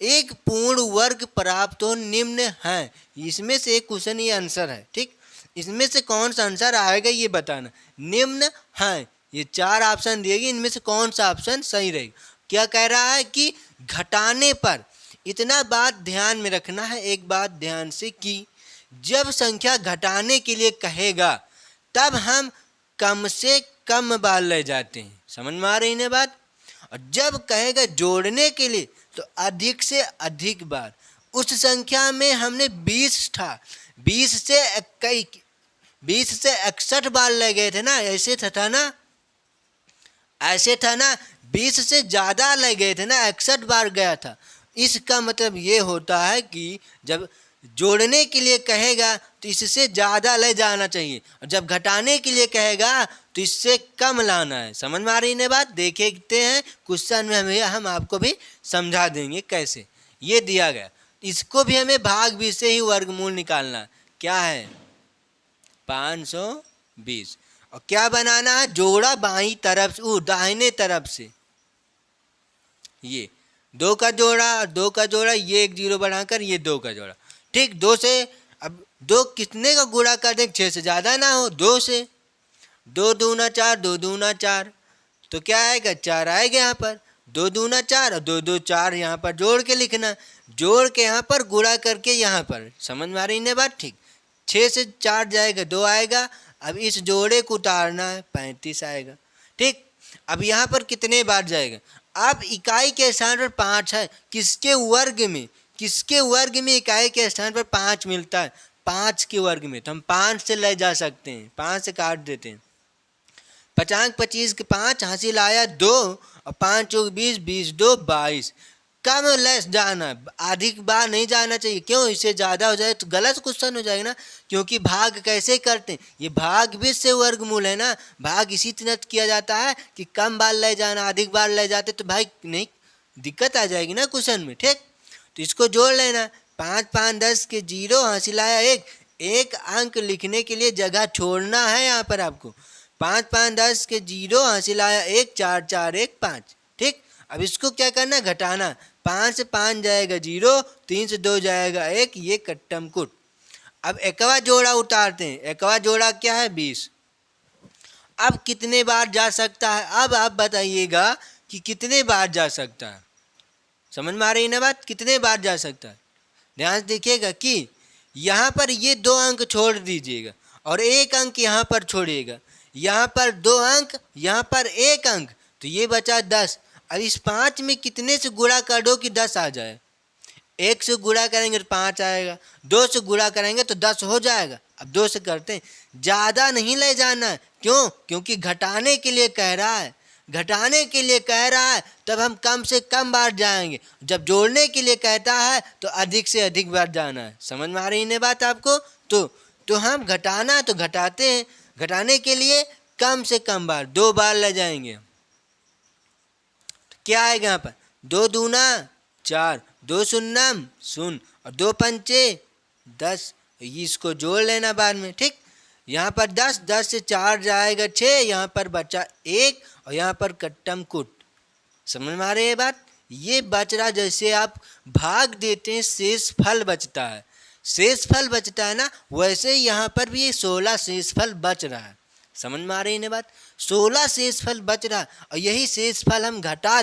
एक पूर्ण वर्ग प्राप्त हो निम्न है। इसमें से एक क्वेश्चन ये आंसर है, ठीक। इसमें से कौन सा आंसर आएगा ये बताना। निम्न है, ये 4 ऑप्शन दिएगी, इनमें से कौन सा ऑप्शन सही रहेगा। क्या कह रहा है कि घटाने पर। इतना बात ध्यान में रखना है, एक बात ध्यान से, कि जब संख्या घटाने के लिए कहेगा तब हम कम से कम बार ले जाते हैं, समझ में आ रही है बात। और जब कहेगा जोड़ने के लिए तो अधिक से अधिक बार। उस संख्या में हमने 20 था, 20 से 61 बार ले गए थे ना, ऐसे था ना, 20 से ज़्यादा ले गए थे ना, 61 बार गया था। इसका मतलब ये होता है कि जब जोड़ने के लिए कहेगा तो इससे ज़्यादा ले जाना चाहिए, और जब घटाने के लिए कहेगा तो इससे कम लाना है। समझ में आ रही है बात। देखते हैं क्वेश्चन में हम आपको भी समझा देंगे कैसे। ये दिया गया, इसको भी हमें भाग 20 से ही वर्गमूल निकालना। क्या है 520, और क्या बनाना है, जोड़ा बाईं तरफ से, दाहिने तरफ से। ये 2 का जोड़ा और 2 का जोड़ा, ये एक 0 बनाकर ये 2 का जोड़ा, ठीक। 2 से अब 2 कितने का गुणा कर दें, 6 से ज़्यादा ना हो, 2 से। 2 दूना 4, 2 दूना 4, तो क्या आएगा 4 आएगा यहाँ पर। 2 दूना 4 और 2 2 4 यहाँ पर जोड़ के लिखना, जोड़ के यहाँ पर गुणा करके यहाँ पर। समझ में आ रही है बात, ठीक। 6 से 4 जाएगा, 2 आएगा। अब इस जोड़े को उतारना है, 35 आएगा, ठीक। अब यहाँ पर कितने बार जाएगा, अब इकाई के स्थान पर 5 है, किसके वर्ग में, इकाई के स्थान पर 5 मिलता है, 5 के वर्ग में, तो हम 5 से ले जा सकते हैं, 5 से काट देते हैं। 50 25 के 5 हासिल आया 2, और 5 चौक 20, 20 2 22। कम लेस जाना, अधिक बार नहीं जाना चाहिए। क्यों, इससे ज़्यादा हो जाए तो गलत क्वेश्चन हो जाएगा ना, क्योंकि भाग कैसे करते हैं, ये भाग 20 से वर्गमूल है ना। भाग इसी तरह किया जाता है कि कम बार ले जाना, अधिक बार ले जाते तो भाई नहीं, दिक्कत आ जाएगी ना क्वेश्चन में, ठीक। तो इसको जोड़ लेना, 5 5 10 के 0 हासिल आया 1। एक अंक लिखने के लिए जगह छोड़ना है यहाँ पर आपको। 5 5 10 के 0 हासिल आया 1, 4 4 1 5, ठीक। अब इसको क्या करना, घटाना। 5 से 5 जाएगा 0, 3 से 2 जाएगा 1, ये कट्टम कुट। अब एकवा जोड़ा उतारते हैं, एकवा जोड़ा क्या है 20। अब कितने बार जा सकता है, अब आप बताइएगा कि कितने बार जा सकता है। समझ में आ रही है ना बात, कितने बार जा सकता है। ध्यान से देखिएगा कि यहाँ पर ये 2 अंक छोड़ दीजिएगा और 1 अंक यहाँ पर छोड़िएगा, यहाँ पर 2 अंक, यहाँ पर 1 अंक, तो ये बचा 10। अब इस 5 में कितने से गुणा कर दो कि 10 आ जाए। 1 से गुणा करेंगे तो 5 आएगा, 2 से गुणा करेंगे तो 10 हो जाएगा। अब 2 से करते हैं, ज़्यादा नहीं ले जाना। क्यों, क्योंकि घटाने के लिए कह रहा है, तब हम कम से कम बार जाएंगे। जब जोड़ने के लिए कहता है तो अधिक से अधिक बार जाना है। समझ में आ रही है बात आपको। तो हम घटाना तो घटाते हैं, घटाने के लिए कम से कम बार 2 बार ले जाएंगे। क्या आएगा यहाँ पर, 2 दूना 4, 2 शून्य 0 और 2 पंचे 10। इसको जोड़ लेना बाद में, ठीक। यहाँ पर 10, 10 से 4 जाएगा 6, यहाँ पर बचा 1 और यहाँ पर कट्टम कुट। समझ में आ रही है बात। ये बच रहा, जैसे आप भाग देते हैं शेष फल बचता है, ना, वैसे यहाँ पर भी 16 शेष फल बच रहा है। समझ में आ रही है बात, 16 शेष फल बच रहा, और यही शेष फल हम घटा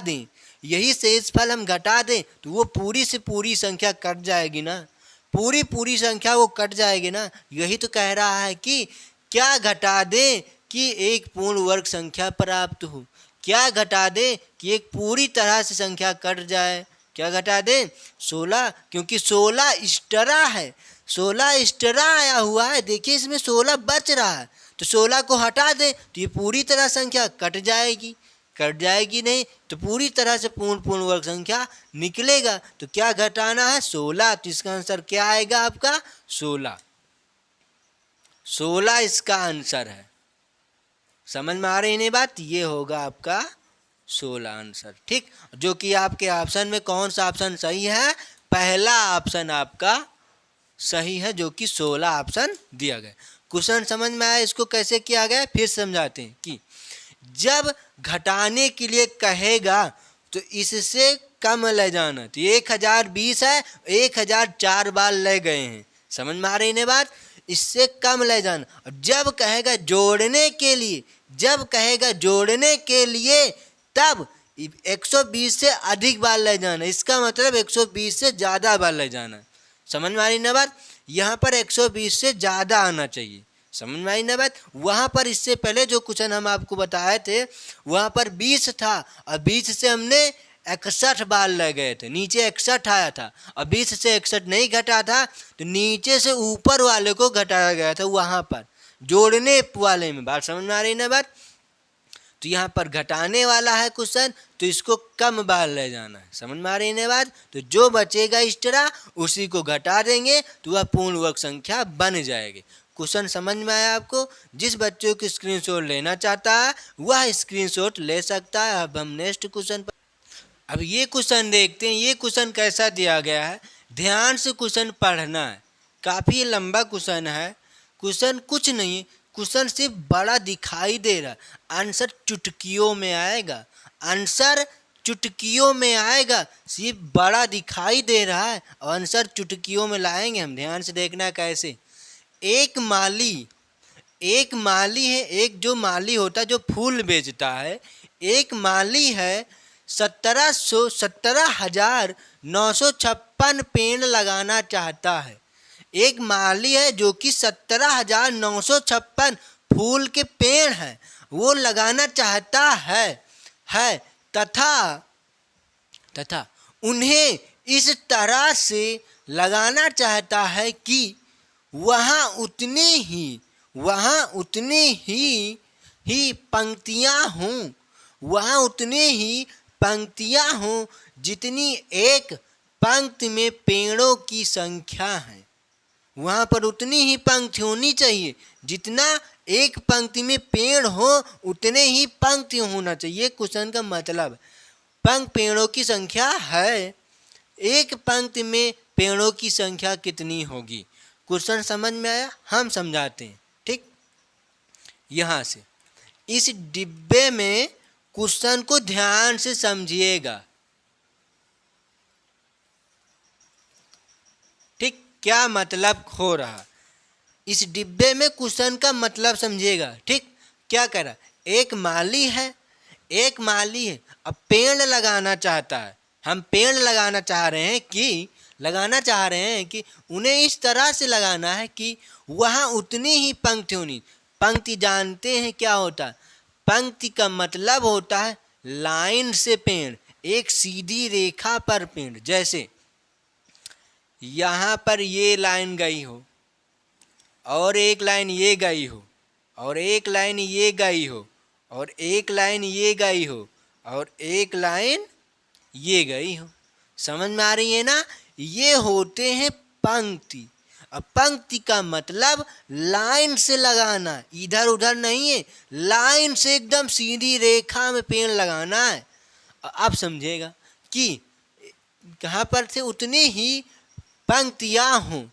दें, तो वो पूरी से पूरी संख्या कट जाएगी ना, पूरी संख्या वो कट जाएगी ना। यही तो कह रहा है कि क्या घटा दें कि एक पूर्ण वर्ग संख्या प्राप्त हो, क्या घटा दें कि एक पूरी तरह से संख्या कट जाए। क्या घटा दें, 16, क्योंकि 16 एक्स्ट्रा है, 16 एक्स्ट्रा आया हुआ है। देखिए इसमें 16 बच रहा है, तो 16 को हटा दें तो ये पूरी तरह संख्या कट जाएगी। कट जाएगी नहीं तो पूरी तरह से पूर्ण वर्ग संख्या निकलेगा। तो क्या घटाना है? 16। तो इसका आंसर क्या आएगा आपका? 16। 16 इसका आंसर है। समझ में आ रही नहीं बात? ये होगा आपका 16 आंसर। ठीक, जो कि आपके ऑप्शन में कौन सा ऑप्शन सही है? पहला ऑप्शन आपका सही है, जो कि 16 ऑप्शन दिया गया। क्वेश्चन समझ में आया? इसको कैसे किया गया फिर समझाते हैं कि जब घटाने के लिए कहेगा तो इससे कम ले जाना। तो 1020 है, 1004 बार ले गए हैं। समझ में आ रही है बात? इससे कम ले जाना। और जब कहेगा जोड़ने के लिए, जब कहेगा जोड़ने के लिए, तब 120 से अधिक बार ले जाना। इसका मतलब 120 से ज़्यादा बार ले जाना। समझ में आ रही ना बात? यहाँ पर 120 से ज़्यादा आना चाहिए। समझ में आई ना बात? वहाँ पर इससे पहले जो क्वेश्चन हम आपको बताए थे वहाँ पर 20 था और 20 से हमने 61 बार ले गए थे, नीचे 61 आया था और 20 से 61 नहीं घटा था तो नीचे से ऊपर वाले को घटाया गया था वहाँ पर जोड़ने वाले में। बात समझ में आ रही ना बात? तो यहाँ पर घटाने वाला है क्वेश्चन तो इसको कम बार ले जाना है। समझ में आ रही है बात? तो जो बचेगा एक्स्ट्रा उसी को घटा देंगे तो वह पूर्ण वर्ग संख्या बन जाएगी। क्वेश्चन समझ में आया आपको? जिस बच्चों की स्क्रीनशॉट लेना चाहता है वह स्क्रीनशॉट ले सकता है। अब हम नेक्स्ट क्वेश्चन पर, अब ये क्वेश्चन देखते हैं। ये क्वेश्चन कैसा दिया गया है, ध्यान से क्वेश्चन पढ़ना है। काफ़ी लंबा क्वेश्चन है। क्वेश्चन कुछ नहीं, क्वेश्चन सिर्फ बड़ा दिखाई दे रहा है। आंसर चुटकियों में आएगा, आंसर चुटकियों में आएगा। सिर्फ बड़ा दिखाई दे रहा है और आंसर चुटकियों में लाएंगे हम। ध्यान से देखना कैसे। एक माली है, एक जो माली होता है जो फूल बेचता है, एक माली है 17,956 पेड़ लगाना चाहता है। एक माली है जो कि 17,956 फूल के पेड़ हैं वो लगाना चाहता है तथा उन्हें इस तरह से लगाना चाहता है कि वहाँ उतनी ही पंक्तियाँ हों जितनी एक पंक्ति में पेड़ों की संख्या है। वहाँ पर उतनी ही पंक्ति होनी चाहिए, जितना एक पंक्ति में पेड़ हो उतने ही पंक्ति होना चाहिए। क्वेश्चन का मतलब पेड़ों की संख्या है, एक पंक्ति में पेड़ों की संख्या कितनी होगी। क्वेश्चन समझ में आया? हम समझाते हैं। ठीक, यहाँ से इस डिब्बे में क्वेश्चन को ध्यान से समझिएगा। ठीक, क्या मतलब हो रहा, इस डिब्बे में क्वेश्चन का मतलब समझिएगा। ठीक, क्या कह रहा, एक माली है अब पेड़ लगाना चाहता है। हम पेड़ लगाना चाह रहे हैं कि उन्हें इस तरह से लगाना है कि वहाँ उतनी ही पंक्ति होनी। पंक्ति जानते हैं क्या होता है? पंक्ति का मतलब होता है लाइन से पेड़, एक सीधी रेखा पर पेड़। जैसे यहाँ पर ये लाइन गई हो और एक लाइन ये गई हो और एक लाइन ये गई हो और एक लाइन ये गई हो और एक लाइन ये गई हो। समझ में आ रही है ना? ये होते हैं पंक्ति। अब पंक्ति का मतलब लाइन से लगाना, इधर उधर नहीं है, लाइन से एकदम सीधी रेखा में पेड़ लगाना है। अब समझेगा कि कहाँ पर से उतनी ही पंक्तियाँ हों,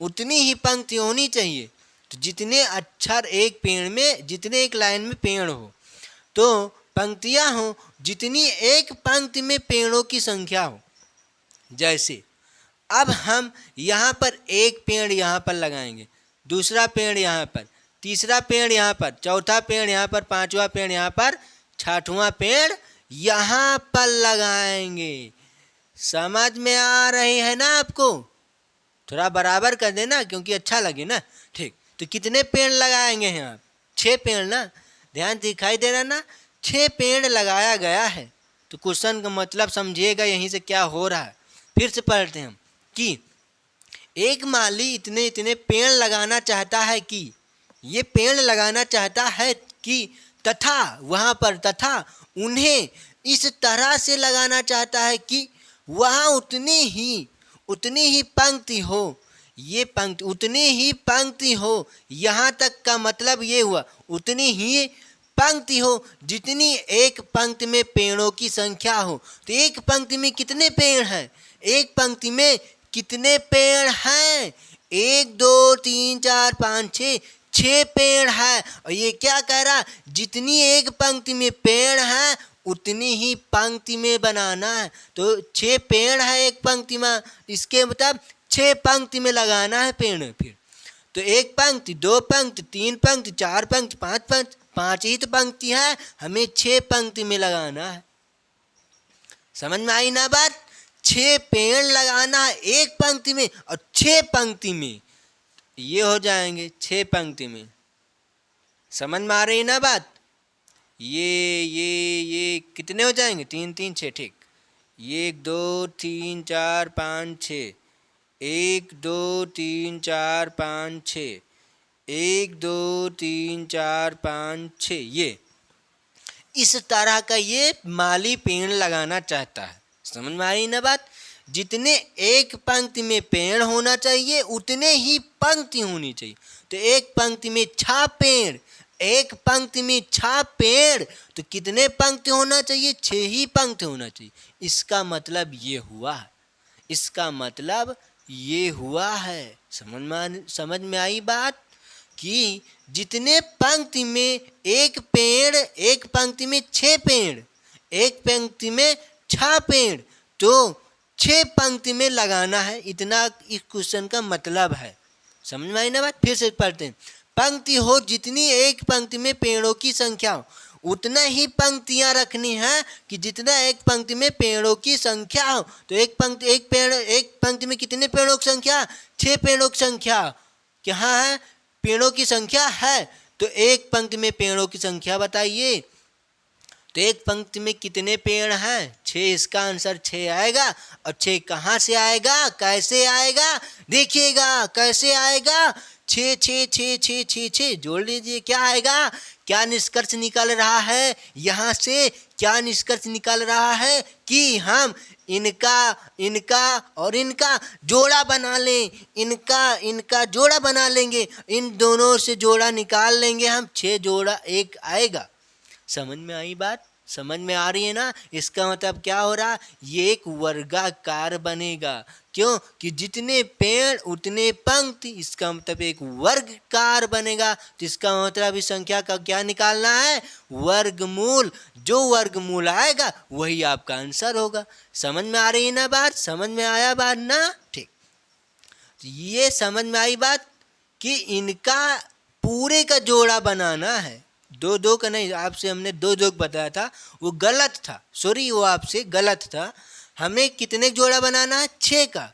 उतनी ही पंक्ति होनी चाहिए। तो जितने अक्षर एक पेड़ में, जितने एक लाइन में पेड़ हो तो पंक्तियाँ हों जितनी एक पंक्ति में पेड़ों की संख्या हो। जैसे अब हम यहाँ पर एक पेड़ यहाँ पर लगाएंगे, दूसरा पेड़ यहाँ पर, तीसरा पेड़ यहाँ पर, चौथा पेड़ यहाँ पर, पांचवा पेड़ यहाँ पर, छठवां पेड़ यहाँ पर लगाएंगे। समझ में आ रही है ना आपको? थोड़ा बराबर कर देना क्योंकि अच्छा लगे ना। ठीक, तो कितने पेड़ लगाएंगे यहाँ? 6 पेड़ ना। ध्यान दिखाई दे रहा ना? 6 पेड़ लगाया गया है। तो क्वेश्चन का मतलब समझिएगा यहीं से क्या हो रहा है। फिर से पढ़ते हैं हम कि एक माली इतने पेड़ लगाना चाहता है कि, ये पेड़ लगाना चाहता है कि तथा वहाँ पर तथा उन्हें इस तरह से लगाना चाहता है कि वहाँ उतनी ही पंक्ति हो, ये पंक्ति उतनी ही पंक्ति हो। यहाँ तक का मतलब ये हुआ उतनी ही पंक्ति हो जितनी एक पंक्ति में पेड़ों की संख्या हो। तो एक पंक्ति में कितने पेड़ हैं? एक पंक्ति में कितने पेड़ हैं? 1 2 3 4 5 6 6 पेड़ है। और ये क्या कह रहा? जितनी एक पंक्ति में पेड़ है उतनी ही पंक्ति में बनाना है। तो 6 पेड़ है एक पंक्ति में, इसके मतलब 6 पंक्ति में लगाना है पेड़। फिर तो एक पंक्ति, 2 पंक्ति, 3 पंक्ति, 4 पंक्ति, 5 पंक्ति, 5 ही तो पंक्ति है, हमें 6 पंक्ति में लगाना है। समझ में आई ना बात? 6 पेड़ लगाना है एक पंक्ति में और 6 पंक्ति में, ये हो जाएंगे 6 पंक्ति में। समझ में आ रही ना बात? ये कितने हो जाएंगे? 3 3 6, ठीक। 1 2 3 4 5 6, 1 2 3 4 5 6, 1 2 3 4 5 6, ये इस तरह का ये माली पेड़ लगाना चाहता है। समझ में आई ना बात? जितने एक पंक्ति में पेड़ होना चाहिए उतने ही पंक्ति होनी चाहिए। तो एक पंक्ति में 6 पेड़, एक पंक्ति में 6 पेड़, तो कितने पंक्ति होना चाहिए? 6 ही पंक्ति होना चाहिए। इसका मतलब ये हुआ है, इसका मतलब ये हुआ है। समझ में आई बात? कि जितने पंक्ति में एक पेड़, एक पंक्ति में 6 पेड़, एक पंक्ति में 6 पेड़, तो 6 पंक्ति में लगाना है, इतना इस क्वेश्चन का मतलब है। समझ में आई ना बात? फिर से पढ़ते हैं। पंक्ति हो जितनी एक पंक्ति में पेड़ों की संख्या हो, उतना ही पंक्तियां रखनी है कि जितना एक पंक्ति में पेड़ों की संख्या हो। तो एक पंक्ति में कितने पेड़ों की संख्या? 6 पेड़ों की संख्या क्या है? पेड़ों की संख्या है। तो एक पंक्ति में पेड़ों की संख्या बताइए। तो एक पंक्ति में कितने पेड़ हैं? 6, इसका आंसर 6 आएगा। और 6 कहाँ से आएगा? कैसे आएगा? देखिएगा कैसे आएगा। 6 6 6 6 6 6 जोड़ लीजिए, क्या आएगा? क्या निष्कर्ष निकल रहा है? यहाँ से क्या निष्कर्ष निकल रहा है? कि हम इनका और इनका जोड़ा बना लें, इनका जोड़ा बना लेंगे, इन दोनों से जोड़ा निकाल लेंगे हम, 6 जोड़ा 1 आएगा। समझ में आई बात? समझ में आ रही है ना? इसका मतलब क्या हो रहा? ये एक वर्गाकार बनेगा। क्यों? कि जितने पेड़ उतने पंक्ति, इसका मतलब एक वर्गकार बनेगा। तो इसका मतलब इस संख्या का क्या निकालना है? वर्गमूल। जो वर्गमूल आएगा वही आपका आंसर होगा। समझ में आ रही है ना बात? समझ में आया बात ना? ठीक। ये समझ में आई बात कि इनका पूरे का जोड़ा बनाना है। 2 2 का नहीं, आपसे हमने 2 2 बताया था, वो गलत था। सॉरी, वो आपसे गलत था। हमें कितने जोड़ा बनाना है? 6 का।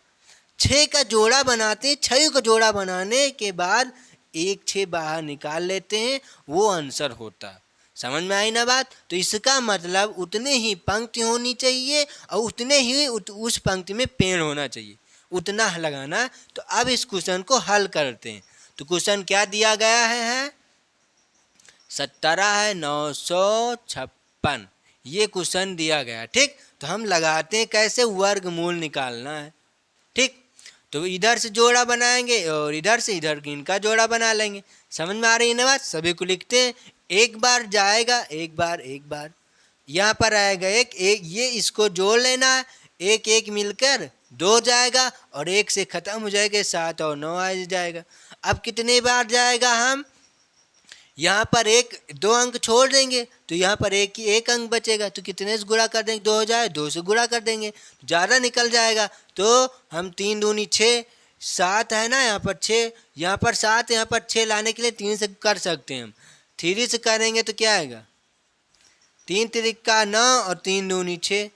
6 का जोड़ा बनाते हैं। 6 का जोड़ा बनाने के बाद 1 6 बाहर निकाल लेते हैं, वो आंसर होता है। समझ में आई ना बात? तो इसका मतलब उतने ही पंक्ति होनी चाहिए और उतने ही उस पंक्ति में पेड़ होना चाहिए, उतना लगाना। तो अब इस क्वेश्चन को हल करते हैं। तो क्वेश्चन क्या दिया गया है? 17 है 956, ये क्वेश्चन दिया गया। ठीक, तो हम लगाते हैं कैसे? वर्गमूल निकालना है। ठीक, तो इधर से जोड़ा बनाएंगे और इधर से इधर इनका जोड़ा बना लेंगे। समझ में आ रही है ना बात? सभी को लिखते हैं। एक बार जाएगा, एक बार यहाँ पर आएगा एक, ये इसको जोड़ लेना है। 1 1 मिलकर 2 जाएगा और 1 से खत्म हो जाएगा, 7 और 9 आ जाएगा। अब कितने बार जाएगा? हम यहाँ पर 2 अंक छोड़ देंगे तो यहाँ पर एक अंक बचेगा। तो कितने से गुणा कर देंगे? 2 हो जाए, 2 से गुणा कर देंगे, ज़्यादा निकल जाएगा। तो हम 3 दूनी 6, 7 है ना, यहाँ पर 6, यहाँ पर 7, यहाँ पर 6 लाने के लिए 3 से कर सकते हैं हम। 3 से करेंगे तो क्या आएगा? 3 त्रिका 9 और 3 दूनी 6,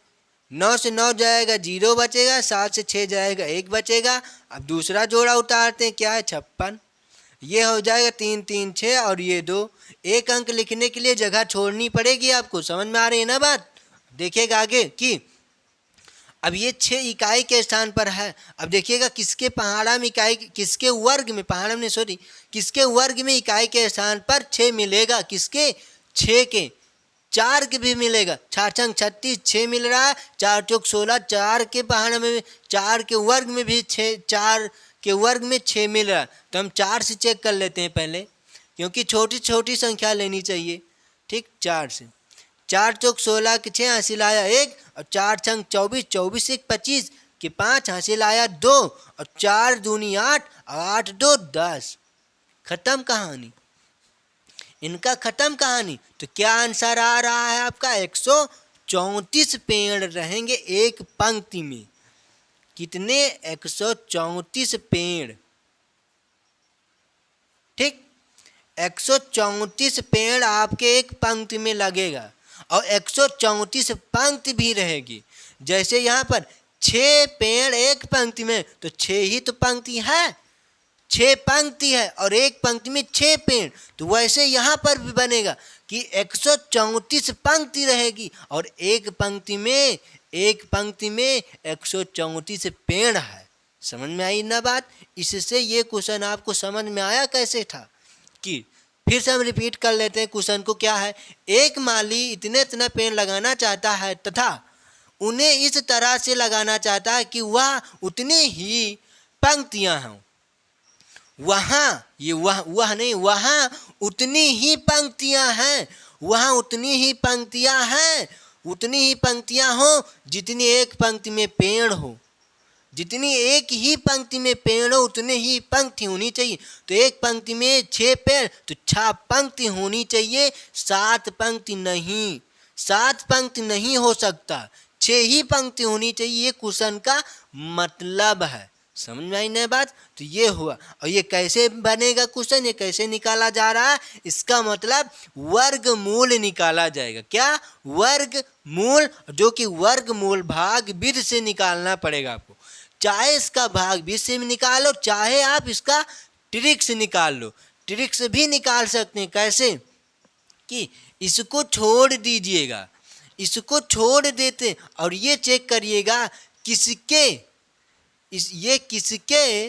9 से 9 जाएगा, 0 बचेगा, 7 से 6 जाएगा, 1 बचेगा। अब दूसरा जोड़ा उतारते हैं, क्या है? 56। ये हो जाएगा 3 3 6 और ये 2। एक अंक लिखने के लिए जगह छोड़नी पड़ेगी आपको। समझ में आ रही है ना बात? देखिएगा आगे कि अब ये 6 इकाई के स्थान पर है। अब देखिएगा किसके पहाड़ा में इकाई, किसके वर्ग में, पहाड़ा में सॉरी, किसके वर्ग में इकाई के स्थान पर 6 मिलेगा? किसके? 6 के 4 के भी मिलेगा, 4 छंग 36 6 मिल रहा है, 4 चौक 16, 4 के पहाड़ में 4 के वर्ग में भी 6, 4 के वर्ग में 6 मिल रहा है। तो हम 4 से चेक कर लेते हैं पहले, क्योंकि छोटी छोटी संख्या लेनी चाहिए। ठीक, 4 से 4 चौक 16 के 6 हासिल आया 1, और 4 छंग 24, 24 से 25 के 5 हासिल आया 2, और 4 दूनी 8, और 8 2 10। खत्म कहानी, इनका खत्म कहानी। तो क्या आंसर आ रहा है आपका? 134 पेड़ रहेंगे एक पंक्ति में। कितने? 134 पेड़। ठीक, 134 पेड़ आपके एक पंक्ति में लगेगा, और 134 पंक्ति भी रहेगी। जैसे यहाँ पर 6 पेड़ एक पंक्ति में, तो 6 ही तो पंक्ति है, 6 पंक्ति है, और एक पंक्ति में 6 पेड़। तो वैसे यहाँ पर भी बनेगा कि 134 पंक्ति रहेगी, और एक पंक्ति में 134 पेड़ है। समझ में आई ना बात? इससे ये क्वेश्चन आपको समझ में आया कैसे था कि फिर से हम रिपीट कर लेते हैं क्वेश्चन को। क्या है? एक माली इतना पेड़ लगाना चाहता है तथा उन्हें इस तरह से लगाना चाहता है कि वह उतनी ही पंक्तियां हों। वहाँ उतनी ही पंक्तियां हैं, वहाँ उतनी ही पंक्तियां हैं, उतनी ही पंक्तियां हो जितनी एक पंक्ति में पेड़ हो। जितनी एक ही पंक्ति में पेड़ हो उतने ही पंक्ति होनी चाहिए। तो एक पंक्ति में 6 पेड़, तो 6 पंक्ति होनी चाहिए, 7 पंक्ति नहीं। 7 पंक्ति नहीं हो सकता, 6 ही पंक्ति होनी चाहिए। ये क्वेश्चन का मतलब है। समझ में आई ना बात? तो ये हुआ। और ये कैसे बनेगा क्वेश्चन, ये कैसे निकाला जा रहा है? इसका मतलब वर्गमूल निकाला जाएगा। क्या? वर्गमूल, जो कि वर्गमूल भाग विधि से निकालना पड़ेगा आपको। चाहे इसका भाग विधि से निकालो, चाहे आप इसका ट्रिक से निकाल लो। ट्रिक से भी निकाल सकते हैं। कैसे? कि इसको छोड़ दीजिएगा, इसको छोड़ देते और ये चेक करिएगा किसके ये किसके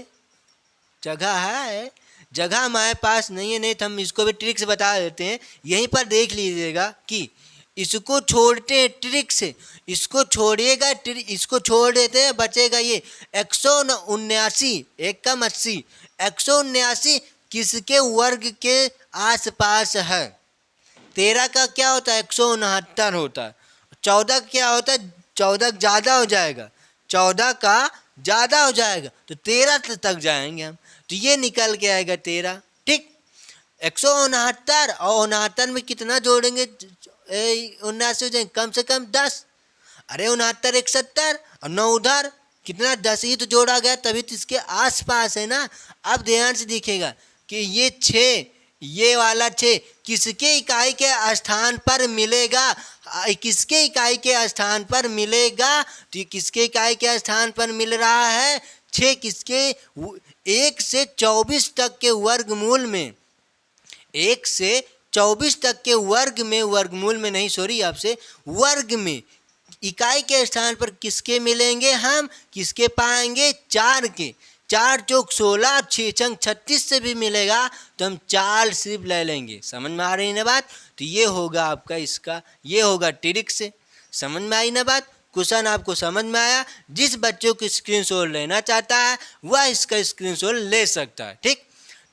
जगह है। जगह हमारे पास नहीं है, नहीं तो हम इसको भी ट्रिक से बता देते हैं। यहीं पर देख लीजिएगा कि इसको छोड़ते हैं ट्रिक से, इसको छोड़िएगा, इसको छोड़ देते हैं, बचेगा ये 179, 1 कम 80, 179 किसके वर्ग के आसपास है? 13 का क्या होता है? 169 होता है। 14 का क्या होता है? 14 ज़्यादा हो जाएगा, 14 का ज़्यादा हो जाएगा, तो 13 तक जाएंगे हम। तो ये निकल के आएगा 13। ठीक, 169 और 69 में कितना जोड़ेंगे? 79 हो जाएंगे, कम से कम 10। अरे 69 170 और 9 उधर, कितना? 10 ही तो जोड़ा गया, तभी तो इसके आसपास है ना। अब ध्यान से दिखेगा कि ये 6, ये वाला 6 किसके इकाई के स्थान पर मिलेगा? किसके इकाई के स्थान पर मिलेगा? तो ये किसके इकाई के स्थान पर मिल रहा है? 6 किसके? 1 से 24 तक के वर्गमूल में, 1 से 24 तक के वर्ग में, वर्गमूल में नहीं, सॉरी, आपसे वर्ग में इकाई के स्थान पर किसके मिलेंगे? हम किसके पाएंगे? 4 के। 4 चौक 16, 6 छंग 36 से भी मिलेगा, तो हम 4 सिर्फ ले लेंगे। समझ में आ रही है ना बात? तो ये होगा आपका इसका, ये होगा ट्रिक से। समझ में आई ना बात? क्वेश्चन आपको समझ में आया? जिस बच्चों को स्क्रीनशॉट लेना चाहता है वह इसका स्क्रीनशॉट ले सकता है। ठीक,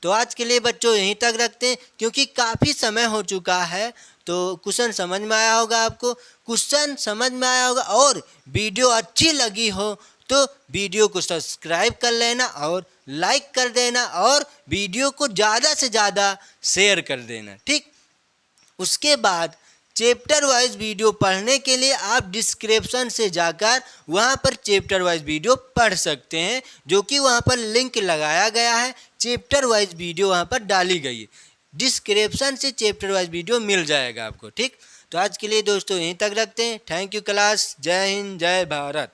तो आज के लिए बच्चों यहीं तक रखते हैं, क्योंकि काफ़ी समय हो चुका है। तो क्वेश्चन समझ में आया होगा आपको, क्वेश्चन समझ में आया होगा, और वीडियो अच्छी लगी हो तो वीडियो को सब्सक्राइब कर लेना और लाइक कर देना, और वीडियो को ज़्यादा से ज़्यादा शेयर कर देना। ठीक, उसके बाद चैप्टर वाइज वीडियो पढ़ने के लिए आप डिस्क्रिप्शन से जाकर वहाँ पर चैप्टर वाइज वीडियो पढ़ सकते हैं, जो कि वहाँ पर लिंक लगाया गया है। चैप्टर वाइज वीडियो वहाँ पर डाली गई है, डिस्क्रिप्शन से चैप्टर वाइज वीडियो मिल जाएगा आपको। ठीक, तो आज के लिए दोस्तों यहीं तक रखते हैं। Thank you class. जय हिंद, जय भारत।